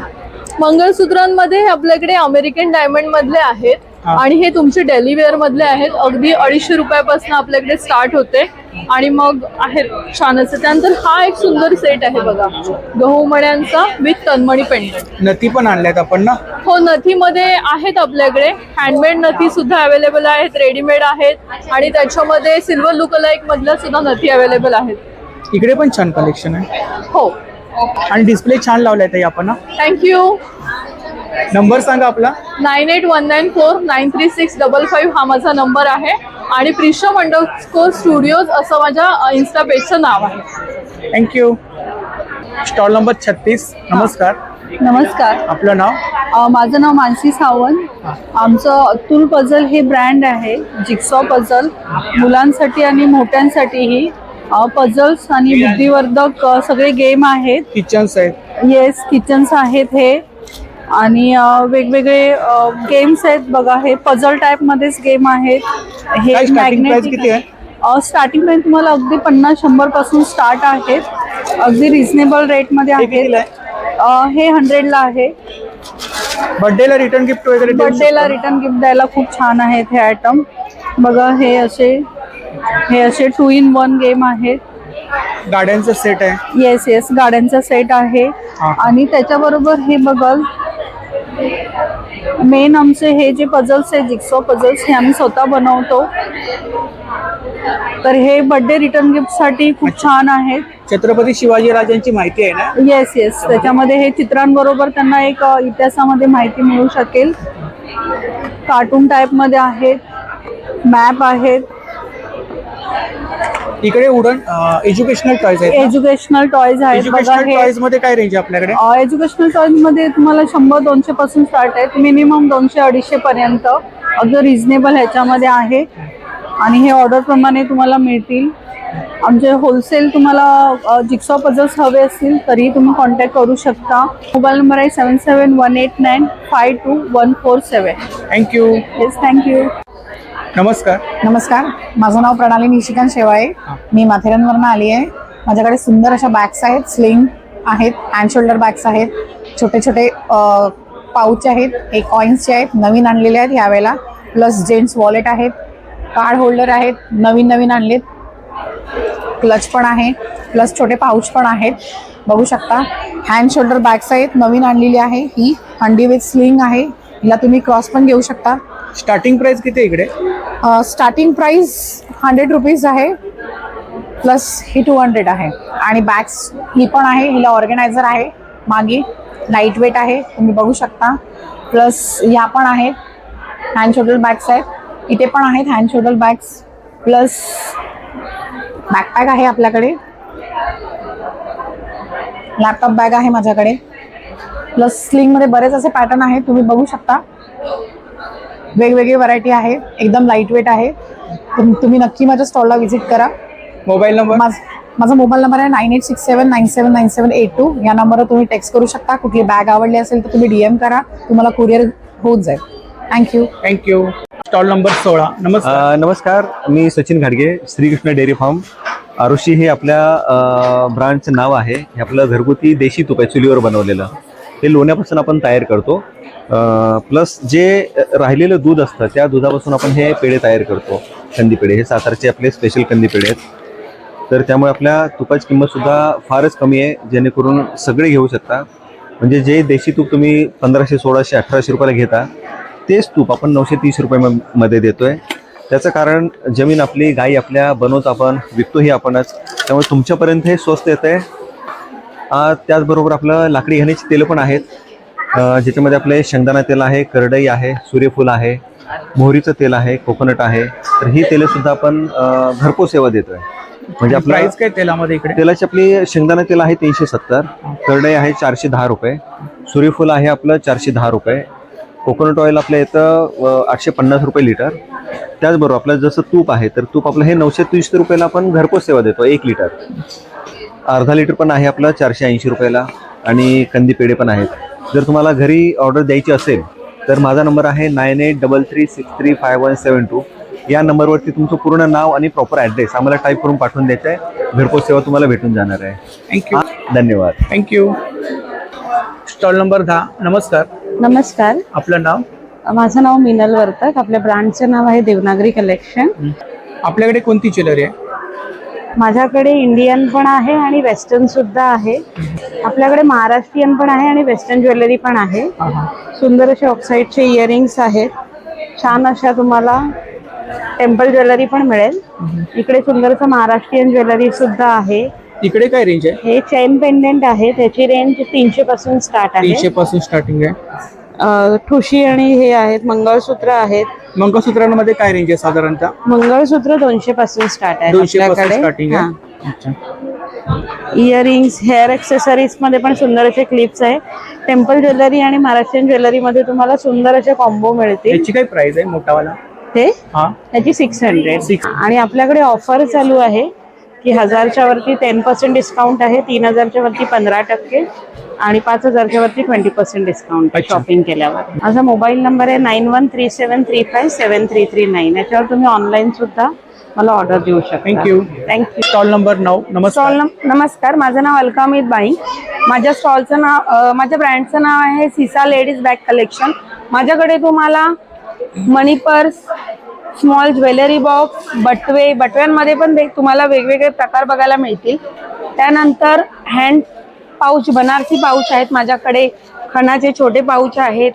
मंगळसूत्रांमध्ये आपल्याकडे अमेरिकन डायमंड मधले आहेत. आणि हे तुमचे डेली वेअर मधले आहेत. अगदी 250 रुपयापासून आपल्याकडे स्टार्ट होते आणि मग आहेत छान असे. त्यानंतर हा एक सुंदर सेट आहे बघा, गहू मण्यांचा विथ तन्मणी पेंडंट. नथी पण आणल्यात आपण ना? हो, नथीमध्ये आहेत आपल्याकडे. हँडमेड नथी सुद्धा अवेलेबल आहेत, रेडीमेड आहेत आणि त्याच्यामध्ये सिल्वर लुकलाईक मधल्या सुद्धा नथी अवेलेबल आहेत. इकडे पण छान कलेक्शन आहे. हो, आणि डिस्प्ले छान लावलाय ताई आपण. थँक्यू. नंबर सांगा आपला. 9819493655 हा माझा नंबर आहे आणि प्रिशम_स्टुडिओज असं माझ्या इन्स्टा पेजचं नाव आहे. थँक्यू. Stall number 36. नमस्कार. नमस्कार. आपलं नाव? माझं नाव मानसी सावंत. आमचं अतुल पझल हे ब्रँड आहे. जिक्सॉ पझल मुलांसाठी आणि मोठ्यांसाठीही पझल्स आणि बुद्धिवर्धक सगळे गेम आहेत. किचन्स आहेत. येस, किचन्स आहेत हे. आणि वेगवेगळे गेम्स आहेत बघा. हे पझल टाईप मध्येच गेम आहेत. हे मॅग्नेटिक. स्टार्टिंग प्राइस तुम्हाला अगदी 50-100 पासून स्टार्ट आहेत. अगदी रिझनेबल रेटमध्ये आहेत. हे 100ला आहे. बर्थडेला रिटर्न गिफ्ट वगैरे? बर्थडेला रिटर्न गिफ्ट द्यायला खूप छान आहेत हे आयटम बघा. हे असे 2-in-1 गेम आहेत. गाड्यांचा सेट आहे. येस, गाड्यांचा सेट आहे. आणि त्याच्याबरोबर हे बघाल, मेन आमचे हे जे पझल्स आहे, जिक्सॉ पझल्स, हे आम्ही स्वतः बनवतो. तर हे बर्थडे रिटर्न गिफ्ट साठी खूप छान आहेत. छत्रपती शिवाजी राजांची माहिती आहे ना? येस, त्याच्यामध्ये हे चित्रांबरोबर त्यांना एक इतिहासामध्ये माहिती मिळू शकेल. कार्टून टाईप मध्ये आहेत, मॅप आहेत. इकडे वुडन एज्युकेशनल टॉयज आहेत. एज्युकेशनल टॉयज आहेत बघा. एज्युकेशनल टॉयज मध्ये काय रेंज आहे आपल्याकडे? एज्युकेशनल टॉयज मध्ये तुम्हाला 100-200 पासून स्टार्ट आहेत. मिनिमम 200-250 पर्यंत अगदी रिझनेबल ह्याच्यामध्ये आहे. आणि हे ऑर्डर प्रमाणे तुम्हाला मिळतील. आमचे होलसेल तुम्हाला जिक्सॉ पझल्स हवे असतील तरी तुम्ही कॉन्टॅक्ट करू शकता. मोबाईल नंबर आहे 7718952147. थँक्यू. Yes, thank you. नमस्कार. नमस्कार. माझं नाव प्रणाली निशिकांत शेवाळे. मी माथेरानवरून आली आहे. माझ्याकडे सुंदर अशा बॅग्स आहेत, स्लिंग आहेत, हँड शोल्डर बॅग्स आहेत, छोटे छोटे पाऊच आहेत, हे कॉईन्सचे आहेत, नवीन आणलेले आहेत यावेळेला. प्लस जेंट्स वॉलेट आहेत, कार्ड होल्डर आहेत, नवीन आणलेत. क्लच पण आहे, प्लस छोटे पाऊच पण आहेत, बघू शकता. हँड शोल्डर बॅग्स आहेत, नवीन आणलेली आहे. ही हंडी विथ स्लिंग आहे. हिला तुम्ही क्रॉस पण घेऊ शकता. स्टार्टिंग प्राइस किती इकडे? स्टार्टिंग प्राइस 100 रुपीज आहे, प्लस ही 200 आहे. आणि बॅग्स ही पण आहे, हिला ऑर्गनायझर आहे मागे, लाईट वेट आहे, तुम्ही बघू शकता. प्लस ह्या पण आहेत, हँड शोल्डर बॅग्स आहेत. इथे पण आहेत hand shoulder bags. Plus backpack आहे आपल्याकडे, लॅपटॉप बॅग आहे माझ्याकडे. प्लस स्लिंगमध्ये बरेच असे पॅटर्न आहेत, तुम्ही बघू शकता. वेगवेगळी व्हरायटी आहे, एकदम लाईट वेट आहे. तुम्ही नक्की माझ्या स्टॉलला व्हिजिट करा. Mobile number? माझा मोबाईल नंबर आहे 9867979782. या नंबरवर तुम्ही टेक्स्ट करू शकता. कुठली बॅग आवडली असेल तर तुम्ही DM करा, तुम्हाला कुरिअर होऊन जाईल. थँक्यू. Stall number 16. नमस्कार. नमस्कार. मी सचिन घाडगे, श्रीकृष्ण डेअरी फार्म आरुषी हे आपल्या ब्रँडचं नाव आहे. हे आपलं घरगुती देशी तूप आहे, चुलीवर बनवलेलं. हे लोण्यापासून आपण तयार करतो. प्लस जे राहिलेलं दूध असतं त्या दुधापासून आपण हे पेढे तयार करतो. कंदी पेढे हे सातारचे आपले स्पेशल कंदी पेढे आहेत. तर त्यामुळे आपल्या तुपाची किंमतसुद्धा फारच कमी आहे, जेणेकरून सगळे घेऊ शकता. म्हणजे जे देशी तूप तुम्ही 1500, 1600, 1800 रुपयाला घेता तेच तूप आपण 930 रुपयामध्ये देतोय. त्याचं कारण जमीन आपली, गाई आपल्या, बनवतो आपण, विकतोही आपणच, त्यामुळे तुमच्यापर्यंत हे स्वस्त येतं आहे. त्याचबरोबर आपलं लाकडी घाण्याची तेलं पण आहेत, ज्याच्यामध्ये आपले शेंगदाणा तेल आहे, करडई आहे, सूर्यफूल आहे, मोहरीचं तेल आहे, कोकोनट आहे. तर ही तेलंसुद्धा आपण घरपोच सेवा देतोय. म्हणजे आपलं प्राइस काय तेलामध्ये इकडे? तेलाची आपली शेंगदाणा तेल आहे 370, करडई आहे 410 रुपये, सूर्यफूल आहे आपलं 410 रुपये, कोकोनट ऑइल आपलं येतं 850 रुपये लिटर. त्याचबरोबर आपलं जसं तूप आहे तर तूप आपलं हे 930 रुपयाला आपण घरपोच सेवा देतो 1 लिटर. अर्धा लिटर पण आहे आपलं 480 रुपयाला. आणि कंदी पेढे पण आहेत. जर तुम्हाला घरी ऑर्डर द्यायची असेल तर माझा नंबर आहे 9833635172. या नंबरवरती तुमचं पूर्ण नाव आणि प्रॉपर ॲड्रेस आम्हाला टाईप करून पाठवून द्यायचं आहे. घरपोच सेवा तुम्हाला भेटून जाणार आहे. थँक्यू. धन्यवाद. थँक्यू. Stall number 10. नमस्कार. नमस्कार. आपलं नाव? माझं नाव मिनल वर्तक. आपल्या ब्रँडचं नाव आहे देवनागरी कलेक्शन. आपल्याकडे कोणती ज्वेलरी आहे? माझ्याकडे इंडियन पण आहे आणि वेस्टर्न सुद्धा आहे. आपल्याकडे महाराष्ट्रीयन पण आहे आणि वेस्टर्न ज्वेलरी पण आहे. सुंदर असे ऑक्साईडचे इयरिंग्स आहेत. छान अशा तुम्हाला टेम्पल ज्वेलरी पण मिळेल. इकडे सुंदरसं महाराष्ट्रीयन ज्वेलरी सुद्धा आहे. इकडे काय रेंज आहे? हे चेन पेंडेंट आहे. त्याची रेंज 300 पासून स्टार्ट आहे. 300 पासून स्टार्टिंग आहे. ठुशी आणि हे आहेत, मंगळसूत्र आहेत. मंगळसूत्रांमध्ये काय रेंज आहे साधारणतः? मंगळसूत्र 200 पासून स्टार्ट आहे 200 पासून आपल्याकडे. स्टार्टिंग हा. आहे. अच्छा. इयरिंग्स, हेअर एक्सेसरीज मध्ये पण सुंदर असे क्लिप्स आहे. टेम्पल ज्वेलरी आणि महाराष्ट्रीयन ज्वेलरी मध्ये तुम्हाला सुंदर असे कॉम्बो मिळतील. याची काय प्राइस आहे मोठावाला? ते हा, त्याची 600. आणि आपल्याकडे ऑफर चालू आहे की 1000च्या वरती 10% डिस्काउंट आहे, 3000च्या वरती 15% आणि 5000च्या वरती 20% डिस्काउंट शॉपिंग केल्यावर. माझा मोबाईल नंबर आहे 9137357339. याच्यावर तुम्ही ऑनलाईन सुद्धा मला ऑर्डर देऊ शकता. थँक्यू. थँक्यू. Stall number 9. नमस्कार. नमस्कार, माझं नाव अलका अमित बाई. माझ्या स्टॉलचं नाव, माझ्या ब्रँडचं नाव आहे सीसा लेडीज बॅग कलेक्शन. माझ्याकडे तुम्हाला मनी पर्स, स्मॉल ज्वेलरी बॉक्स, बटव्यांमध्ये पण तुम्हाला वेगवेगळे प्रकार बघायला मिळतील. त्यानंतर हँड पाऊच, बनारसी पाऊच आहेत माझ्याकडे. खणाचे छोटे पाऊच आहेत.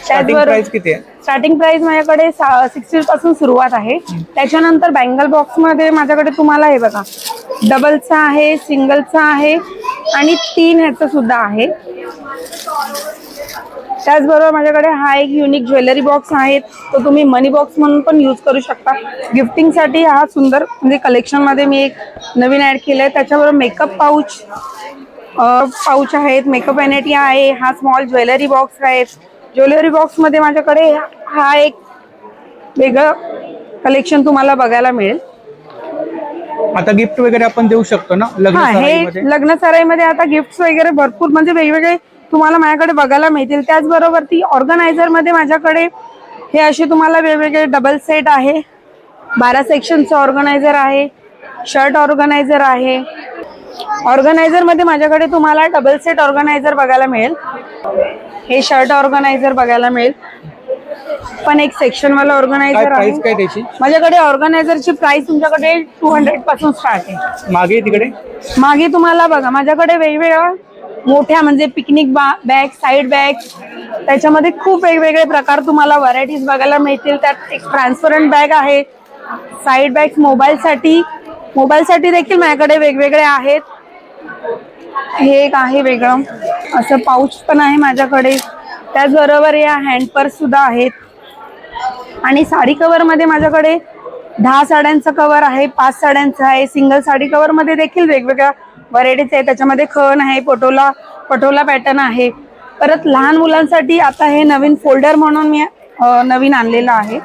त्याचबरोबर किती आहे? स्टार्टिंग प्राइस माझ्याकडे 60 पासून सुरुवात आहे. त्याच्यानंतर बँगल बॉक्स मध्ये माझ्याकडे तुम्हाला हे बघा, डबलचा आहे, सिंगलचा आहे आणि 3 ह्याचं सुद्धा आहे. त्याचबरोबर माझ्याकडे हा एक युनिक ज्वेलरी बॉक्स आहे. तो तुम्ही मनी बॉक्स म्हणून पण यूज करू शकता. गिफ्टिंगसाठी हा सुंदर म्हणजे कलेक्शनमध्ये मी एक नवीन ॲड केलं आहे. त्याच्याबरोबर मेकअप पाऊच आहेत, मेकअप व्हॅनिटी आहे. हा स्मॉल ज्वेलरी बॉक्स आहे. ज्वेलरी बॉक्समध्ये माझ्याकडे हा एक वेगळं कलेक्शन तुम्हाला बघायला मिळेल. आता गिफ्ट वगैरे आपण देऊ शकतो ना लग्न सराईमध्ये? हे लग्न सराईमध्ये आता गिफ्ट वगैरे भरपूर म्हणजे वेगवेगळे तुम्हाला माझ्याकडे बघायला मिळतील. त्याचबरोबर ती ऑर्गनायझर मध्ये माझ्याकडे हे असे तुम्हाला वेगवेगळे डबल सेट आहे. 12 सेक्शनचं ऑर्गनायझर आहे. शर्ट ऑर्गनायझर आहे. ऑर्गनायझर मध्ये माझ्याकडे तुम्हाला डबल सेट ऑर्गनायझर बघायला मिळेल. हे शर्ट ऑर्गनायझर बघायला मिळेल. पण एक सेक्शन वाला ऑर्गनायझर आहे. काय त्याची? माझ्याकडे ऑर्गनायझरची प्राइस तुमच्याकडे 200 पासून स्टार्ट आहे. मागे तिकडे मागे तुम्हाला बघा माझ्याकडे वेगवेगळ्या मोठ्या म्हणजे पिकनिक बॅग, साईड बॅग, त्याच्यामध्ये खूप वेगवेगळे प्रकार तुम्हाला व्हरायटीज बघायला मिळतील. त्यात एक ट्रान्सपरंट बॅग आहे. साईड बॅग मोबाईलसाठी देखील माझ्याकडे वेगवेगळे आहेत. हे एक आहे वेगळं असं पाऊच पण आहे माझ्याकडे. त्याचबरोबर या हँड पर्स सुद्धा आहेत. आणि साडी कव्हर मध्ये माझ्याकडे 10 साड्यांचं कव्हर आहे, 5 साड्यांचं आहे. सिंगल साडी कव्हर मध्ये देखील वेगवेगळ्या व्हरायटीज आहे. त्याच्यामध्ये खण आहे, पटोला पॅटर्न आहे. परत लहान मुलांसाठी आता हे नवीन फोल्डर म्हणून मी नवीन आणलेलं आहे.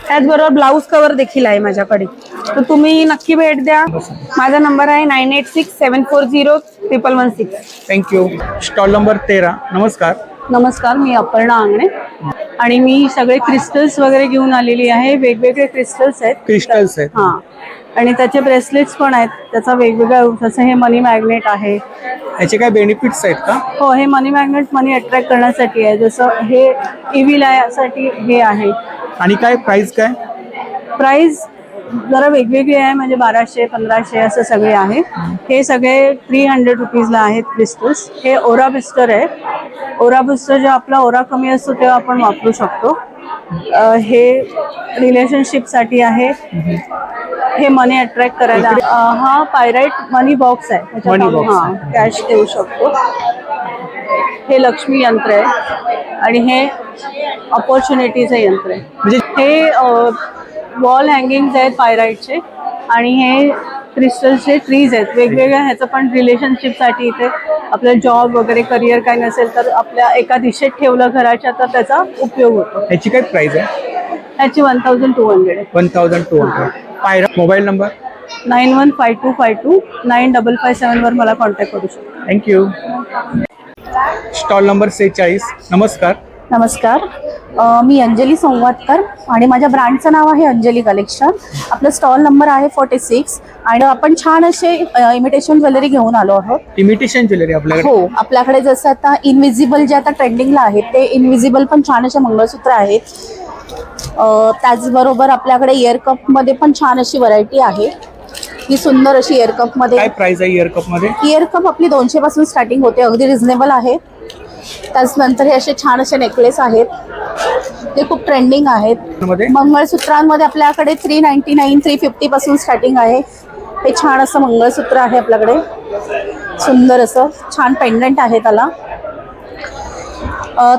त्याचबरोबर ब्लाऊज कव्हर देखील आहे माझ्याकडे. तर तुम्ही नक्की भेट द्या. माझा नंबर आहे 9867401116. थँक्यू. Stall number 13. नमस्कार. नमस्कार, मी अपर्णा आंगणे आणि मी सगळे क्रिस्टल्स वगैरे घेऊन आलेली आहे. वेगवेगळे क्रिस्टल्स आहेत. क्रिस्टल्स आहेत. हां, आणि त्याचे ब्रेसलेट्स पण आहेत. त्याचा वेगवेगळा, जसं हे मनी मॅग्नेट आहे. याचे काय बेनिफिट्स आहेत का? हो, हे मनी मॅग्नेट मनी अट्रॅक्ट करण्यासाठी आहे. जसं हे इव्हिल साठी हे आहे. आणि काय प्राइस काय? प्राइस जरा वेगवेगळी आहे, म्हणजे 1200, 1500 असं सगळे आहे. हे सगळे 300 रुपीजला आहेत क्रिस्टल्स. हे ओरा बुस्टर आहे. ओरा बुस्टर जेव्हा आपला ओरा कमी असतो तेव्हा आपण वापरू शकतो. हे रिलेशनशिपसाठी आहे. हे मनी अट्रॅक्ट करायला. हा पायराइट मनी बॉक्स आहे. त्याच्यात हां कॅश देऊ शकतो. हे लक्ष्मी यंत्र आहे आणि हे ऑपॉर्च्युनिटीचं यंत्र आहे. म्हणजे हे वॉल हँगिंग्स आहेत पायराइटचे आणि हे क्रिस्टल्सचे ट्रीज आहेत. वेगवेगळ्या ह्याचं पण रिलेशनशिपसाठी इथे आपलं जॉब वगैरे करिअर काय नसेल तर आपल्या एका दिशेत ठेवलं घराच्या तर त्याचा उपयोग होतो. याची काय प्राइस आहे? त्याची 1200 आहे. 1200. पायरा मोबाईल नंबर 9152529557 वर मला कॉन्टॅक्ट करू शकता. थँक्यू. Stall number 46. नमस्कार. नमस्कार, मी अंजली संवादकर आणि माझ्या ब्रँडचं नाव आहे अंजली कलेक्शन. आपलं स्टॉल नंबर आहे 46 आणि आपण छान असे इमिटेशन ज्वेलरी घेऊन आलो आहोत. इमिटेशन ज्वेलरी आपल्याकडे हो, आपल्याकडे जसं आता इनविजिबल जे आता ट्रेंडिंगला आहेत ते इनविजिबल पण छान असे मंगळसूत्र आहेत. त्याचबरोबर आपल्याकडे इयर कप मध्ये पण छान अशी व्हरायटी आहे. ही सुंदर अशी इयर कप मध्ये. काय प्राइस आहे इयर कप मध्ये? इयर कप आपली 200 पासून स्टार्टिंग होते, अगदी रिझनेबल आहे. त्याचनंतर हे असे छान असे नेकलेस आहेत, ते खूप ट्रेंडिंग आहेत. मंगळसूत्रांमध्ये आपल्याकडे 399 350 पासून स्टार्टिंग आहे. हे छान असं मंगळसूत्र आहे आपल्याकडे, सुंदर असं छान पेंडंट आहे त्याला.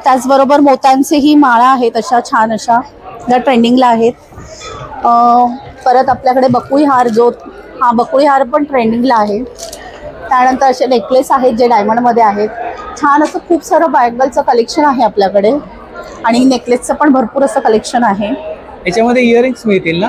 त्याचबरोबर मोत्यांचेही माळा आहेत अशा छान अशा, ज्या ट्रेंडिंगला आहेत. परत आपल्याकडे बकुळी हार, जो हा बकुळी हार पण ट्रेंडिंगला आहे. त्यानंतर असे नेकलेस आहेत जे डायमंडमध्ये आहेत. छान असं खूप सारं बँगलचं कलेक्शन आहे आपल्याकडे आणि नेकलेसचं पण भरपूर असं कलेक्शन आहे. याच्यामध्ये इयरिंग्स मिळतील ना?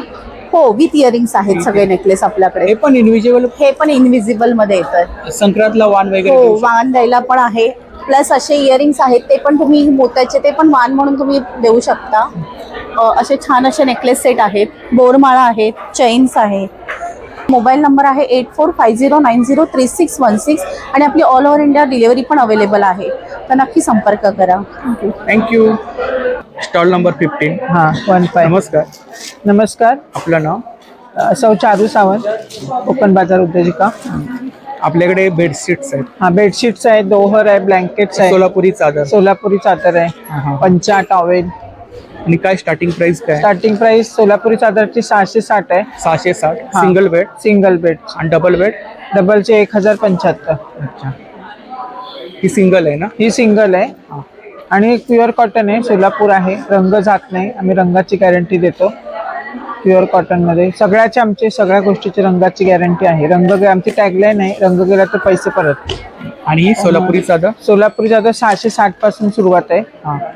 हो, विथ इयरिंग्स आहेत सगळे नेकलेस आपल्याकडे. हे पण इनविजिबल? हे पण इनविजिबल मध्ये येतात. संक्रांतला वाण वगैरे? हो, वाण द्यायला पण आहे. प्लस असे इयरिंग्स आहेत ते पण तुम्ही मोत्याचे, ते पण वाण म्हणून तुम्ही देऊ शकता. असे छान असे नेकलेस सेट आहेत, बोरमाळा आहेत, चेन्स आहेत. मोबाईल नंबर आहे 8450903616 आणि आपली ऑल ओव्हर इंडिया डिलिव्हरी पण अवेलेबल आहे, तर नक्की संपर्क करा. थँक्यू. Stall number 15. हां 15. नमस्कार. नमस्कार. आपलं नाव? सौ चारू सावंत, कोकण बाजार उद्योजिका. आपल्याकडे बेडशीट्स आहेत. हां, बेडशीट्स आहेत, दोहर आहे, ब्लँकेट्स आहे, सोलापुरी चादर. सोलापुरी चादर आहे, पंचा, टॉवेल. आणि काय स्टार्टिंग प्राइस काय? स्टार्टिंग प्राइस सोलापुरी चादरची 660 आहे. 660. हां. Single bed? Single bed. आणि डबल बेड? डबलचे 1075. अच्छा, ही सिंगल आहे ना? ही सिंगल आहे आणि प्युअर कॉटन आहे, सोलापूर आहे, रंग जात नाही, आम्ही रंगाची गॅरंटी देतो. प्युअर कॉटन मध्ये सगळ्याचे आमचे सगळ्या गोष्टीची रंगाची गॅरंटी आहे. रंग आमची टॅगलाईन आहे, रंग गेला तर पैसे परत. आणि ही सोलापुरी चादर? सोलापुरी चादर 660 पासून सुरुवात आहे.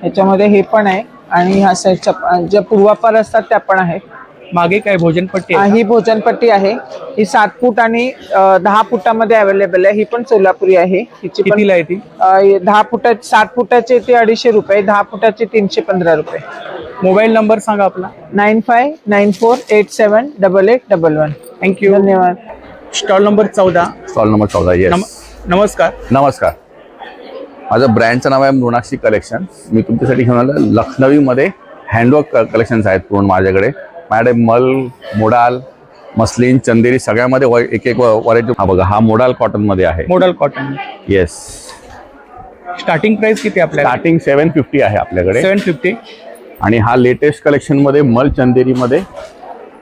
याच्यामध्ये हे पण आहे आणि ह्या साईडच्या ज्या पूर्वापार असतात त्या पण आहेत. मागे काय भोजनपट्टी आहे? ही भोजनपट्टी आहे. ही 7 फूट आणि 10 फुटामध्ये अवेलेबल आहे. ही पण सोलापुरी आहे. हिची पण कितीला आहे ती? 10 फुटाची 7 फुटाची ती 250 रुपये, 10 फुटाची 315 रुपये. मोबाईल नंबर सांगा आपला. 9594878811. थँक्यू. धन्यवाद. Stall number 14. Stall number 14. Yes. नमस्कार. नमस्कार. माझं ब्रँडचं नाव आहे मृणाक्षी कलेक्शन. मी तुमच्यासाठी घेऊन आलो लखनवीमध्ये हँडवर्क कलेक्शन्स आहेत पूर्ण माझ्याकडे. मल, मोडाल, मस्लिन, चंदेरी सगळ्यामध्ये एक एक व्हरायटी. हा बघा, हा मोडाल कॉटन मध्ये आहे. Modal cotton. Yes. Starting price किती आपल्याला? स्टार्टिंग 750 आहे आपल्याकडे. 750. आणि हा लेटेस्ट कलेक्शन मध्ये मल चंदेरी मध्ये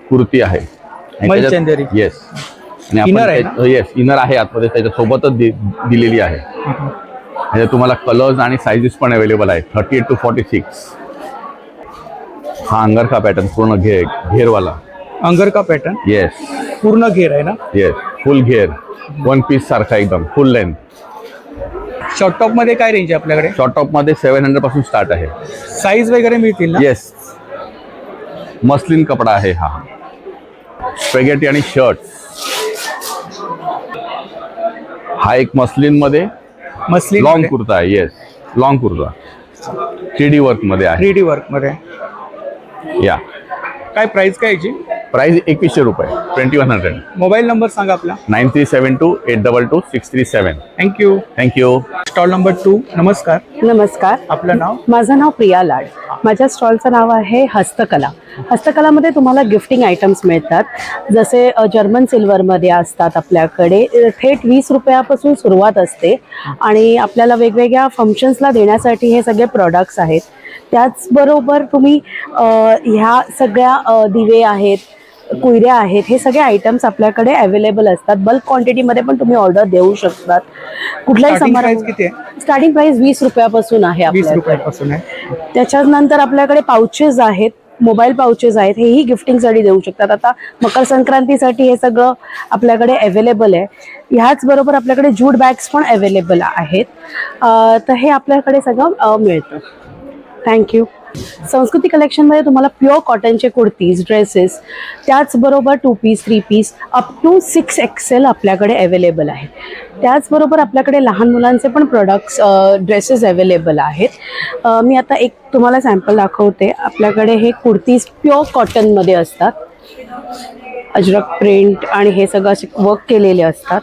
कुर्ती आहे. मल चंदेरी. येस. आणि इनर आहे ना? येस, इनर आहे आतमध्ये, त्याच्यासोबतच दिलेली आहे. ह्याच्यात तुम्हाला कलर्स आणि साईजेस पण अवेलेबल आहेत, 38 to 46. हा अंगरखा पॅटर्न पूर्ण घेरवाला. अंगरखा पॅटर्न? येस. पूर्ण घेर आहे ना? येस, फुल घेर, 1 पीस सारखा एकदम फुल लेंथ. शॉर्ट टॉप मध्ये काय रेंज आहे आपल्याकडे? शॉर्ट टॉप मध्ये 700 पासून स्टार्ट आहे. साईज वगैरे मिळतील ना? येस. मस्लिन कपडा आहे हा. स्पेगेटी आणि शर्ट. हा एक मस्लिन मध्ये लॉंग कुर्ता आहे. Yes, long kurta 3D work मध्ये आहे. 3D वर्क मध्ये. या. काय प्राइस काय याची? प्राइस 2100 रुपये, 2100. मोबाईल नंबर सांगा आपला. 9372822637. थँक्यू. थँक्यू. Stall number 2. नमस्कार. नमस्कार. आपलं नाव? माझं नाव प्रिया लाड. माझ्या स्टॉलचं नाव आहे हस्तकला. हस्तकलामध्ये तुम्हाला गिफ्टिंग आयटम्स मिळतात, जसे जर्मन सिल्वरमध्ये असतात आपल्याकडे. थेट 20 रुपयापासून सुरुवात असते आणि आपल्याला वेगवेगळ्या फंक्शन्सला देण्यासाठी हे सगळे प्रॉडक्ट्स आहेत. त्याचबरोबर तुम्ही ह्या सगळ्या दिवे आहेत, कुयऱ्या आहेत, हे सगळे आयटम्स आपल्याकडे अवेलेबल असतात. बल्क क्वांटिटीमध्ये पण तुम्ही ऑर्डर देऊ शकतात. कुठलाही समारंभ. स्टार्टिंग प्राइस 20 रुपयापासून आहे आपल्याकडे. त्याच्यानंतर आपल्याकडे पाउचेस आहेत, मोबाईल पाउचेस आहेत, हेही गिफ्टिंगसाठी देऊ शकतात. आता मकर संक्रांतीसाठी हे सगळं आपल्याकडे अवेलेबल आहे. ह्याचबरोबर आपल्याकडे जूट बॅग्स पण अवेलेबल आहेत. तर हे आपल्याकडे सगळं मिळतं. थँक्यू. संस्कृती कलेक्शनमध्ये तुम्हाला प्युअर कॉटनचे कुर्तीज, ड्रेसेस, त्याचबरोबर 2 piece 3 piece up to 6 XL आपल्याकडे अवेलेबल आहे. त्याचबरोबर आपल्याकडे लहान मुलांचे पण प्रोडक्ट्स, ड्रेसेस अवेलेबल आहेत. मी आता एक तुम्हाला सॅम्पल दाखवते. आपल्याकडे हे कुर्तीज प्युअर कॉटनमध्ये असतात, अजरक प्रिंट आणि हे सगळं असे वर्क केलेले असतात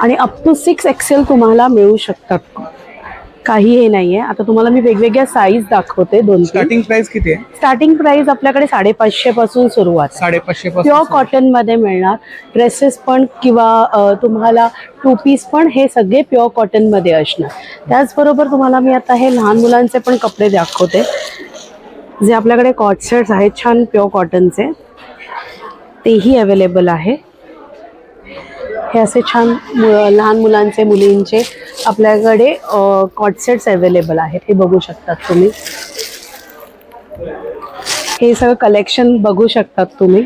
आणि अप टू 6 XL तुम्हाला मिळू शकतात. काही हे नाहीये. आता तुम्हाला मी वेगवेगळ्या साईज दाखवते. स्टार्टिंग प्राइस किती आहे? स्टार्टिंग प्राइस आपल्याकडे 550 पासून सुरुवात. 550 प्युअर कॉटन मध्ये मिळणार. ड्रेसेस पण किंवा तुम्हाला 2 पीस पण हे सगळे प्युअर कॉटन मध्ये असणार. त्याचबरोबर तुम्हाला मी आता हे लहान मुलांचे पण कपडे दाखवते, जे आपल्याकडे कॉट सेट्स आहेत छान प्युअर कॉटनचे, तेही अवेलेबल आहे. हे असे छान लहान मुलांचे, मुलींचे आपल्याकडे कॉट सेट्स अवेलेबल आहेत. हे बघू शकतात तुम्ही. हे सगळं कलेक्शन बघू शकतात तुम्ही.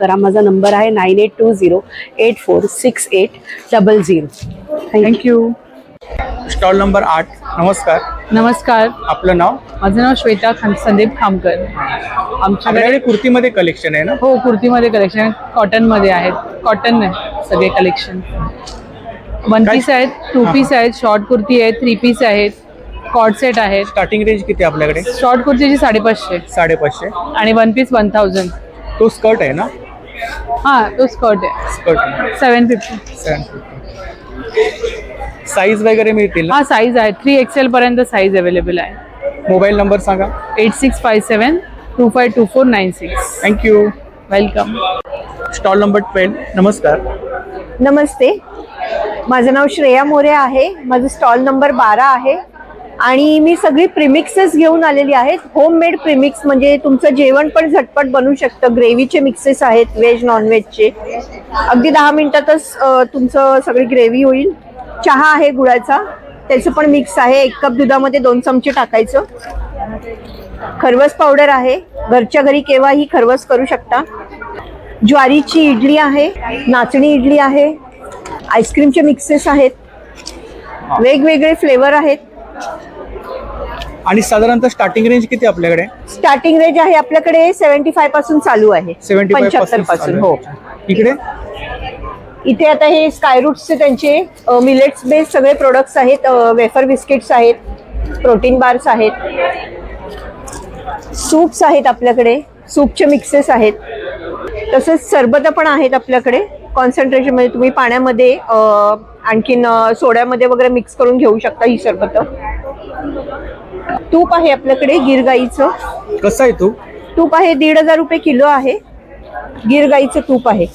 तर माझा नंबर आहे 9820846800. थँक्यू. Stall number 8. नमस्कार. नमस्कार, आपलं नाव? माझं नाव श्वेता संदीप खामकर. आमच्याकडे कुर्तीमध्ये कलेक्शन आहे ना? हो, कुर्तीमध्ये कलेक्शन, कॉटनमध्ये आहेत. कॉटन आहे सगळे कलेक्शन. 1 पीस आहेत, 2 पीस आहेत, शॉर्ट कुर्ती आहेत, 3 पीस आहेत, कॉट सेट आहेत. स्टार्टिंग रेंज किती आहे आपल्याकडे? शॉर्ट कुर्तीची 550 550 आणि 1 पीस 1000. तो स्कर्ट आहे ना? हां, तो स्कर्ट आहे, स्कर्ट 750. साईज वगैरे मिळतील ना? हा, साईज आहे 3 XL पर्यंत साईज अवेलेबल आहे. मोबाईल नंबर सांगा. 8657252496. थँक्यू. वेलकम. Stall number 12. नमस्कार. नमस्ते, माझं नाव श्रेया मोरे आहे. माझं स्टॉल नंबर 12 आहे आणि मी सगळी प्रीमिक्सेस घेऊन आलेली आहेत. होममेड प्रीमिक्स म्हणजे तुमचं जेवण पण झटपट बनू शकतं. ग्रेव्हीचे मिक्सेस आहेत, व्हेज नॉनव्हेजचे. अगदी 10 मिनिटातच तुमचं सगळी ग्रेव्ही होईल. चहा आहे गुळाचा, त्याचं पण मिक्स आहे. 1 कप दुधामध्ये 2 चमचे टाकायचं. खरवस पावडर आहे, घरच्या घरी केव्हाही खरवस करू शकता. ज्वारीची इडली आहे, नाचणी इडली आहे, आईस्क्रीमचे मिक्सेस आहेत, वेगवेगळे फ्लेवर आहेत. आणि साधारणतः स्टार्टिंग रेंज किती आपल्याकडे? स्टार्टिंग रेंज आहे आपल्याकडे 75 पासून चालू आहे. 75 पासून. हो. इकडे इथे आता हे स्कायरूट्सचे त्यांचे मिलेट्स बेस्ड सगळे प्रोडक्ट्स आहेत. वेफर बिस्किट्स आहेत, प्रोटीन बार्स आहेत, सूप्स आहेत आपल्याकडे, सूपचे मिक्सेस आहेत. तसेच सरबत पण आहेत आपल्याकडे. कॉन्सन्ट्रेशन म्हणजे तुम्ही पाण्यामध्ये आणखीन सोड्यामध्ये वगैरे मिक्स करून घेऊ शकता ही सरबत. तूप आहे आपल्याकडे गिर गाईचं. कसं आहे तूप आहे 1,500 रुपये किलो आहे. गिर गाईचं तूप आहे.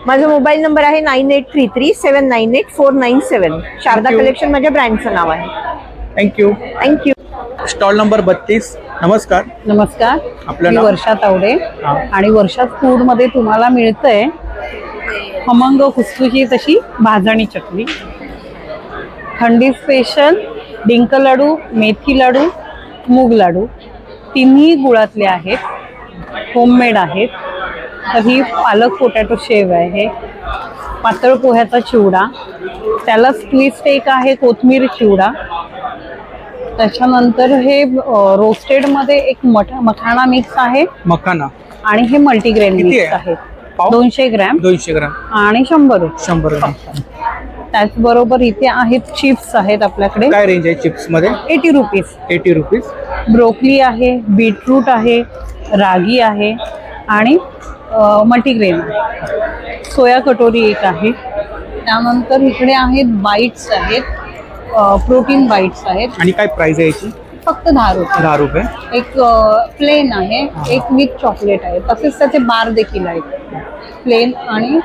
माझा मोबाईल नंबर आहे 9833798497. शारदा कलेक्शन माझ्या ब्रँडचं नाव आहे. थँक्यू. थँक्यू. Stall number 32. नमस्कार. नमस्कार, आपलं मी नाव? वर्षा तावडे. आणि वर्षा फूड मध्ये तुम्हाला मिळतंय खमंग खुसखुशीत अशी भाजणी चकली, थंडी स्पेशल डिंक लाडू, मेथी लाडू, मूग लाडू, तिन्ही गुळातले आहेत, होममेड आहेत. तर ही पालक पोटॅटो शेव आहे, पातळ पोह्याचा चिवडा, त्याला ट्विस्ट एक आहे कोथमीर चिवडा. त्याच्यानंतर हे रोस्टेड मध्ये एक मखाणा मिक्स आहे, मखाना, आणि हे मल्टीग्रेन मिक्स आहे. 200 ग्रॅम 200 ग्रॅम आणि 100 ग्रॅम. त्याचबरोबर इथे आहेत चिप्स आहेत आपल्याकडे. काय रेंज आहे चिप्स मध्ये? 80 रुपीज. 80 रुपीज. ब्रोकली आहे, बीटरूट आहे, रागी आहे आणि मल्टीग्रेन आहे. सोया कटोरी एक आहे. त्यानंतर इकडे आहेत बाईट्स आहेत, प्रोटीन बाईट्स आहेत. आणि काय प्राइस आहे याची? फक्त 10 रुपये. 10 रुपये. एक प्लेन आहे, एक विथ चॉकलेट आहे. तसेच त्याचे बार देखील आहेत, प्लेन आणि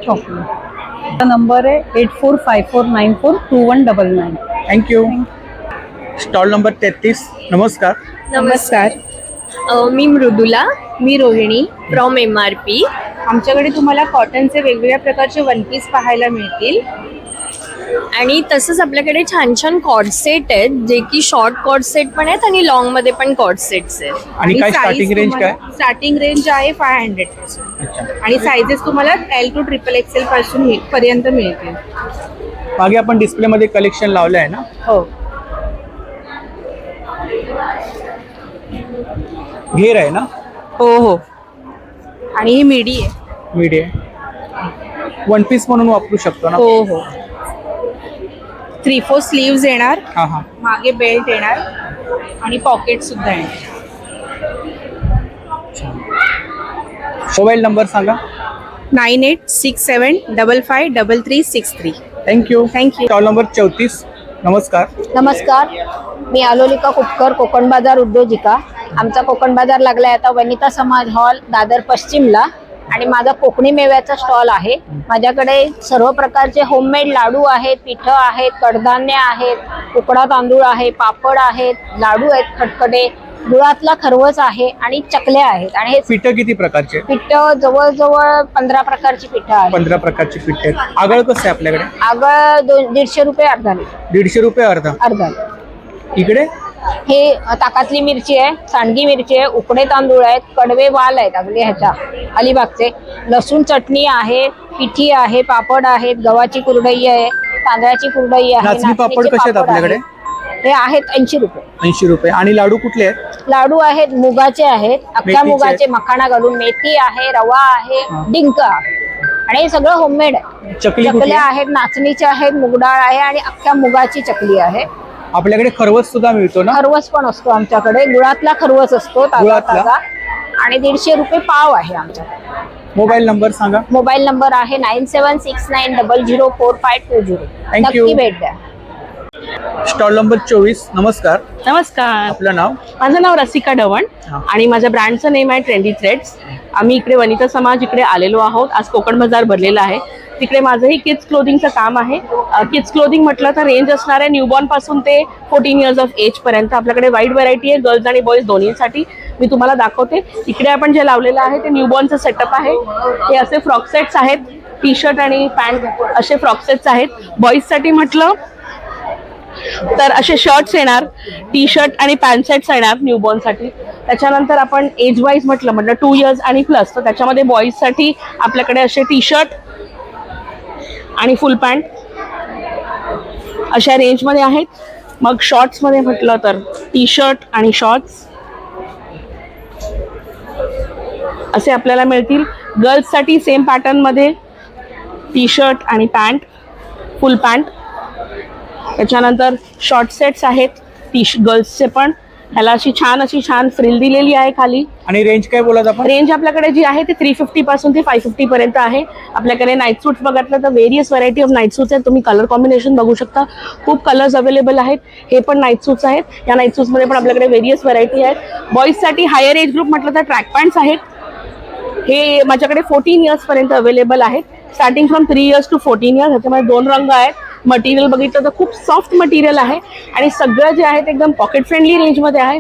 चॉकलेट. नंबर आहे 8454942199. थँक्यू. Stall number 33. नमस्कार. नमस्कार, मी मृदुला. मी रोहिणी फ्रॉम MRP. आमच्याकडे तुम्हाला कॉटनचे वेगवेगळ्या प्रकारचे 1 पीस पाहायला मिळतील. आणि तसंच आपल्याकडे छान छान कॉर्ड सेट आहेत, जे की शॉर्ट कॉर्ड सेट पण आहेत आणि लॉंग मध्ये पण कॉर्ड सेट्स आहेत. आणि काय स्टार्टिंग रेंज काय? स्टार्टिंग रेंज आहे 500 पासून. आणि साइजेस तुम्हाला L to XXL पासून पर्यंत मिळतील. मागे आपण डिस्प्ले मध्ये कलेक्शन लावलं आहे ना? हो. घेर आहे ना? हो हो. आणि ही मिडी आहे. मिडी आहे. वन पीस म्हणून वापरू शकतो ना? हो हो. 3/4 स्लीव्ज येणार, हा हा. मागे बेल्ट येणार आणि पॉकेट सुद्धा येणार. मोबाईल नंबर सांगा. 9867553363. थँक्यू. थँक्यू. Stall number 34. नमस्कार. नमस्कार, मी आलोलिका कुपकर, कोकण बाजार उद्योजिका. आमचा कोकण बाजार लागलाय आता वनिता समाज हॉल, दादर पश्चिमला. आणि माझा कोकणी मेव्याचा स्टॉल आहे. माझ्याकडे सर्व प्रकारचे होममेड लाडू आहेत, पिठं आहेत, कडधान्य आहेत, उकडा तांदूळ आहे, पापड आहेत, लाडू आहेत खटखटे, गुळातला खरवस आहे आणि चकल्या आहेत. आणि हे पिठं किती प्रकारचे? पिठं जवळजवळ 15 प्रकारची पिठं आहेत. 15 प्रकारची पिठं आहेत. आगळ कसं आहे आपल्याकडे? आगळ 150 रुपये अर्धाली. 150 रुपये अर्धा. इकडे हे ताकातली मिरची आहे, सांडगी मिरची आहे, उकडे तांदूळ आहेत, कडवे वाल आहेत अगदी ह्याच्या अलिबागचे, लसूण चटणी आहे, पिठी आहे, पापड आहेत, गव्हाची कुरडई आहे, तांदळाची कुरडई आहे. नाचणी पापड कसे आहेत आपल्याकडे? हे आहेत 80 रुपये. 80 रुपये. आणि लाडू कुठले आहेत? लाडू आहेत मुगाचे आहेत, अख्ख्या मेथीचे मुगाचे, मखाणा घालून, मेथी आहे, रवा आहे, डिंक आहे. आणि हे सगळं होममेड आहे. चकल्या आहेत, नाचणीच्या आहेत, मुगडाळ आहे आणि अख्ख्या मुगाची चकली आहे. आपल्याकडे खरवस सुद्धा मिळतो ना? खरवस पण असतो आमच्याकडे, गुळातला खरवस असतो ताजा ताजा. आणि 150 रुपये पाव आहे आमच्याकडे. मोबाईल नंबर सांगा. मोबाईल नंबर आहे 9769004520. नक्की भेट द्या. Stall number 24. नमस्कार. नमस्कार. आपलं नाव? माझं नाव रसिका ढवण आणि माझ्या ब्रँडचं नेम आहे ट्रेंडी थ्रेड्स. आम्ही इकडे वनिता समाज इकडे आलेलो आहोत. आज कोकण बाजार भरलेला आहे. तिकडे माझंही किड्स क्लोथिंगचं काम आहे. किड्स क्लोथिंग म्हटलं तर रेंज असणार आहे न्यूबॉर्न पासून ते 14 इयर्स ऑफ एज पर्यंत. आपल्याकडे वाईड व्हरायटी आहे गर्ल्स आणि बॉईज दोन्हीसाठी. मी तुम्हाला दाखवते. इकडे आपण जे लावलेलं आहे ते न्यूबॉर्नचं सेटअप आहे. हे असे फ्रॉक सेट्स आहेत, टी शर्ट आणि पॅन्ट असे फ्रॉक सेट्स आहेत. बॉईजसाठी म्हटलं तर असे शर्ट्स येणार, टी शर्ट आणि पॅन्ट सेट्स येणार न्यूबॉर्नसाठी. त्याच्यानंतर आपण एज वाईज म्हटलं 2 इयर्स आणि प्लस, तर त्याच्यामध्ये बॉईजसाठी आपल्याकडे असे टी शर्ट आणि फुल पॅन्ट अशा रेंजमध्ये आहेत. मग शॉर्ट्समध्ये म्हटलं तर टी शर्ट आणि शॉर्ट्स असे आपल्याला मिळतील. गर्ल्ससाठी सेम पॅटर्नमध्ये टी शर्ट आणि पॅन्ट, फुल पॅन्ट. त्याच्यानंतर शॉर्ट सेट्स आहेत गर्ल्सचे पण. ह्याला अशी छान फ्रिल दिलेली आहे खाली. आणि रेंज काय बोलत आपण? रेंज आपल्याकडे जी आहे ती 350 पासून ते 550 पर्यंत आहे. आपल्याकडे नाईट सूट्स बघितलं तर various variety of night suits आहेत. तुम्ही कलर कॉम्बिनेशन बघू शकता. खूप कलर्स अवेलेबल आहेत. हे पण नाईट सूट्स आहेत. या नाईट सूट्समध्ये पण आपल्याकडे व्हेरियस व्हरायटी आहेत. बॉईजसाठी हायर एज ग्रुप म्हटलं तर ट्रॅक पॅन्ट्स आहेत. हे माझ्याकडे 14 इयर्स पर्यंत अवेलेबल आहेत. Starting from 3 years to 14 years. ह्याच्यामध्ये 2 रंग आहेत. मटेरियल बघितलं तर खूप सॉफ्ट मटेरियल आहे आणि सगळं जे आहे ते एकदम पॉकेट फ्रेंडली रेंजमध्ये आहे.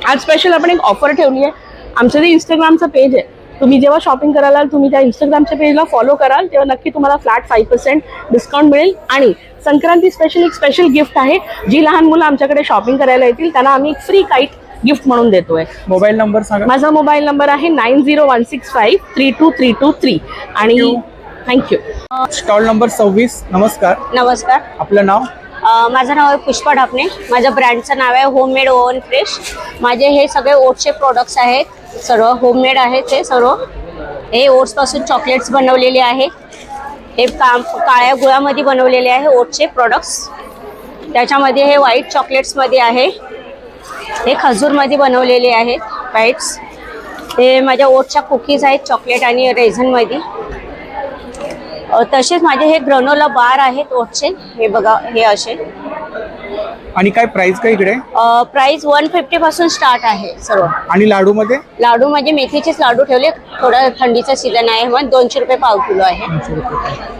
आज स्पेशल आपण एक ऑफर ठेवली आहे. आमचं जे इंस्टाग्रामचं पेज आहे, तुम्ही जेव्हा शॉपिंग करायला तुम्ही त्या इंस्टाग्रामच्या पेजला फॉलो कराल तेव्हा नक्की तुम्हाला फ्लॅट 5% डिस्काउंट मिळेल. आणि संक्रांती स्पेशल एक स्पेशल गिफ्ट आहे. जी लहान मुलं आमच्याकडे शॉपिंग करायला येतील त्यांना आम्ही एक फ्री काईट गिफ्ट म्हणून देतोय. मोबाईल नंबर सांगा. माझा मोबाईल नंबर आहे 9016532323 आणि थँक्यू. Stall number 26. नमस्कार. नमस्कार. आपलं नाव? माझं नाव आहे पुष्पा ढापणे. माझ्या ब्रँडचं नाव आहे होममेड ओव्हन फ्रेश. माझे हे सगळे ओट्सचे प्रोडक्ट्स आहेत. सर्व होममेड आहेत. हे सर्व हे ओट्सपासून चॉकलेट्स बनवलेले आहे. हे काळ्या गुळामध्ये बनवलेले आहे ओट्सचे प्रोडक्ट्स. त्याच्यामध्ये हे व्हाईट चॉकलेट्समध्ये आहे. हे खजूरमध्ये बनवलेले आहेत बाईट्स. हे माझ्या ओट्सच्या कुकीज आहेत चॉकलेट आणि रेझनमध्ये. तसेच माझे हे ग्रनोला बार आहेत ओट्सचे. हे बघा हे असे. आणि काय प्राइस काय इकडे? प्राइस 150 पासून स्टार्ट आहे सर्व. आणि लाडू मध्ये? लाडू म्हणजे मेथीचेच लाडू ठेवले. थोडा थंडीचा सीझन आहे म्हणून 200 रुपये पाव किलो आहे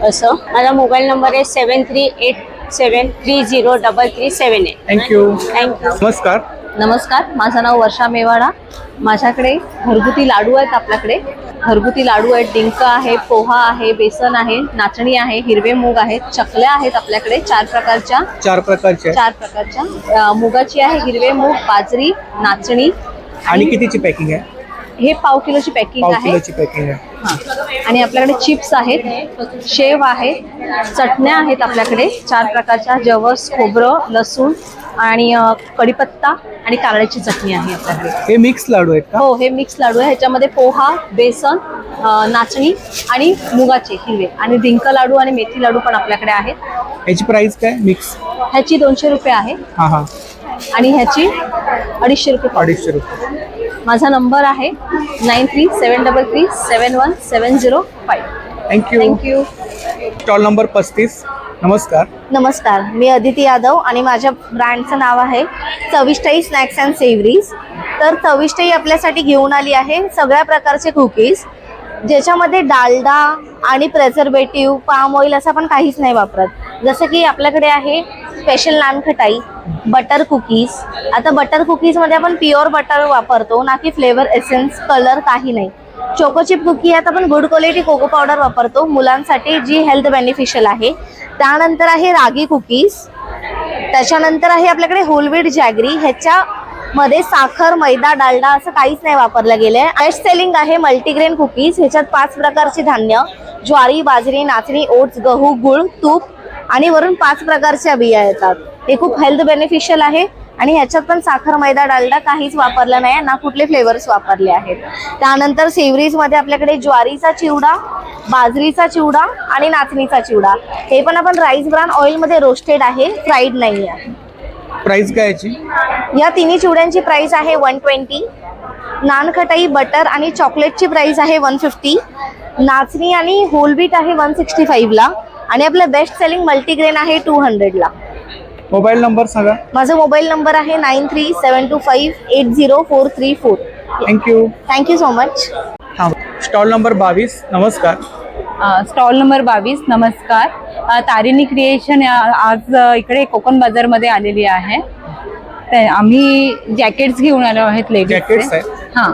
असं. माझा मोबाईल नंबर आहे 7387303378. थँक्यू. नमस्कार. नमस्कार, माझं नाव वर्षा मेवाडा. माझ्याकडे घरगुती लाडू आहेत. आपल्याकडे घरगुती लाडू आहेत. डिंक आहे, पोहा आहे, बेसन आहे, नाचणी आहे, हिरवे मूग आहेत, चकल्या आहेत आपल्याकडे 4 प्रकारच्या. 4 प्रकारच्या मुगाची आहे, हिरवे मूग, बाजरी, नाचणी. आणि कितीची पॅकिंग आहे? हे पाव किलोची पॅकिंग आहे. आणि आपल्याकडे चिप्स आहेत, शेव आहे, चटण्या आहेत आपल्याकडे 4 प्रकारच्या. जवस, खोबरं, लसूण, आणि कढीपत्ता आणि कारळ्याची चटणी आहे आपल्याकडे. हे मिक्स लाडू आहेत का? हो, हे मिक्स लाडू आहे. ह्याच्यामध्ये पोहा, बेसन, नाचणी आणि मुगाचे हिरवे आणि डिंक लाडू आणि मेथी लाडू पण आपल्याकडे आहेत. याची प्राइस काय मिक्स? ह्याची 200 रुपये आहे हां हां, आणि ह्याची 250 रुपये. 250 रुपये. माझा नंबर आहे 9373371705. थँक्यू. थँक्यू. Stall number 35. नमस्कार. नमस्कार, मी अदिती यादव आणि माझ्या ब्रँडचं नाव आहे चविष्टाई स्नॅक्स अँड सेव्हरीज. तर चविष्टाई आपल्यासाठी घेऊन आली आहे सगळ्या प्रकारचे कुकीज, ज्याच्यामध्ये डालडा आणि प्रेझर्वेटिव्ह, पाम ऑइल असं पण काहीच नाही वापरत. जसं की आपल्याकडे आहे स्पेशल नानखटाई, बटर कुकीज. आता बटर कुकीजमध्ये आपण प्युअर बटर वापरतो, ना की फ्लेवर एसेन्स, कलर काही नाही. चोकोचिप कुकी यात आपण गुड क्वालिटी कोको पावडर वापरतो मुलांसाठी, जी हेल्थ बेनिफिशियल आहे. त्यानंतर आहे रागी कुकीज. त्याच्यानंतर आहे आपल्याकडे होल व्हीट जॅगरी. ह्याच्यामध्ये साखर, मैदा, डालडा असं काहीच नाही वापरलं गेलं आहे. बेस्ट सेलिंग आहे मल्टीग्रेन कुकीज. ह्याच्यात 5 प्रकारची धान्य, ज्वारी, बाजरी, नाचणी, ओट्स, गहू, गुळ, तूप आणि वरून 5 प्रकारच्या बिया येतात. हे खूप हेल्थ बेनिफिशियल आहे आणि ह्याच्यात पण साखर, मैदा, डालडा काहीच वापरलं नाही, ना कुठले फ्लेवर्स वापरले आहेत. त्यानंतर सेव्हरीजमध्ये आपल्याकडे ज्वारीचा चिवडा, बाजरीचा चिवडा आणि नाचणीचा चिवडा. हे पण आपण राईस ब्रान ऑइलमध्ये रोस्टेड आहे, फ्राईड नाही आहे. प्राइस काय याची? या तिन्ही चिवड्यांची प्राइस आहे 120. नानखटाई, बटर आणि चॉकलेटची प्राइस आहे 150. नाचणी आणि होल व्हीट आहे 165ला आणि आपलं बेस्ट सेलिंग मल्टीग्रेन आहे 200ला. मोबाईल नंबर सांगा. माझा मोबाईल नंबर आहे 9372580434. थँक्यू. Thank you so much. हां, स्टॉल नंबर 22. नमस्कार. Stall number 22. नमस्कार. तारिणी क्रिएशन आज इकडे कोकण बाजारमध्ये आलेली आहे. आम्ही जॅकेट्स घेऊन आलो आहेत जॅकेट्स लेडीजचे. हां,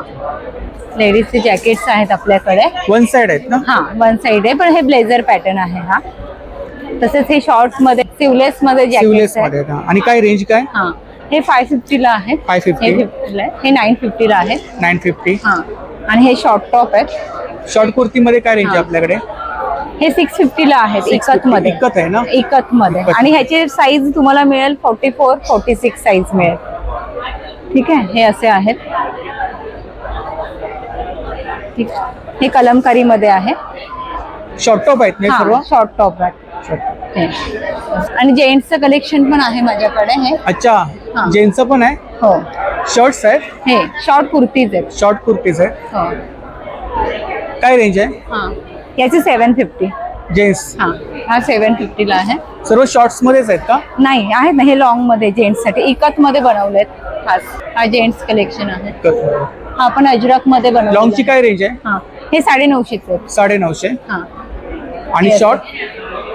लेडीजचे जॅकेट्स आहेत आपल्याकडे. वन साइड आहेत ना? हां, वन साइड आहे, पण हे ब्लेझर पॅटर्न आहे हा. तसेच हे शॉर्ट्स मध्ये, सिवलेस मध्ये जॅकेट्स आहेत. आणि काय रेंज काय? हां, हे 550ला आहे. 550. हे 50ला आहे. हे 950ला आहे. 950. हां, आणि हे शॉर्ट टॉप आहेत. शॉर्ट कुर्तीमध्ये काय रेंज आहे आपल्याकडे? हे 650ला आहेत. 650. इकत मध्ये. इकत आहे ना? इकत मध्ये. इकत. आणि ह्याची साईज तुम्हाला मिळेल 44, 46 साईज मिळेल. ठीक आहे, हे असे आहेत. ठीक, हे कलमकारी मध्ये आहे. शॉर्ट टॉप आहेत ना सर्व? शॉर्ट टॉप आहे. हे. आणि जेंट्सचं कलेक्शन पण आहे माझ्याकडे. हे अच्छा, हां. जेंट्सचं पण आहे? हो. शर्ट्स आहेत? हे शॉर्ट कुर्तीज आहेत. शॉर्ट कुर्तीज आहे. हो. काय रेंज आहे? हां, याची 750. जेंट्स? हां, हा 750ला आहे. सर्व शॉर्ट्स मध्येच आहेत का? नाही, आहेत ना, हे लॉंग मध्ये जेंट्स साठी इकत मध्ये बनवलेत खास. हा जेंट्स कलेक्शन आहे. हा पण अजरक मध्ये बनवलेला. लॉंगची काय रेंज आहे? हां, हे 950 आहेत. 950. हां, आणि शॉर्ट?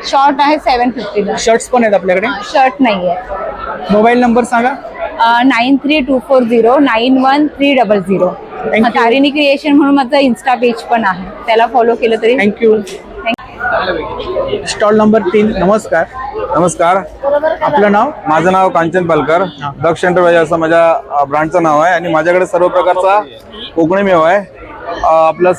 शॉर्ट आहे 750ला. शर्ट्स पण आहेत आपल्याकडे? शर्ट नाही आहे. मोबाईल नंबर सांगा. 9324091300. तारिणी क्रिएशन म्हणून माझं इन्स्टा पेज पण आहे, त्याला फॉलो केलं तरी. थँक्यू. Stall number 3. नमस्कार. नमस्कार. आपलं नाव? माझं नाव कांचन पालकर. दक्ष एंटरप्राइज असं माझ्या ब्रँडचं नाव आहे आणि माझ्याकडे सर्व प्रकारचा कोकणी मेवा आहे. आपलं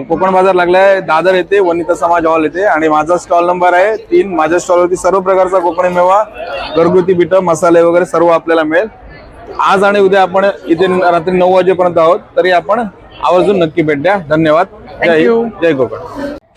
कोकण बाजार लागलाय दादर येथे, वनिता समाज हॉल येथे आणि माझा स्टॉल नंबर आहे 3. माझ्या स्टॉलवरती सर्व प्रकारचा कोकणी मेवा, घरगुती पिठं, मसाले वगैरे सर्व आपल्याला मिळेल. आज आणि उद्या आपण इथे रात्री 9 वाजेपर्यंत आहोत, तरी आपण आवर्जून नक्की भेट द्या. धन्यवाद. जय हिंद, जय कोकण.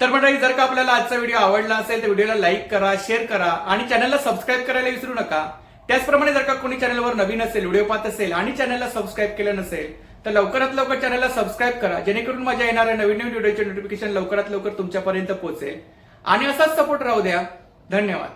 तर मंडळी, जर का आपल्याला आजचा व्हिडिओ आवडला असेल तर व्हिडिओला लाईक करा, शेअर करा आणि चॅनलला सबस्क्राईब करायला विसरू नका. त्याचप्रमाणे जर का कोणी चॅनलवर नवीन असेल, व्हिडिओ पाहत असेल आणि चॅनलला सबस्क्राईब केलं नसेल तर लवकरात लवकर चॅनलला सबस्क्राईब करा, जेणेकरून माझ्या येणाऱ्या नवीन व्हिडिओचे नोटिफिकेशन लवकरात लवकर तुमच्यापर्यंत पोहोचेल. आणि असाच सपोर्ट राहू द्या. धन्यवाद.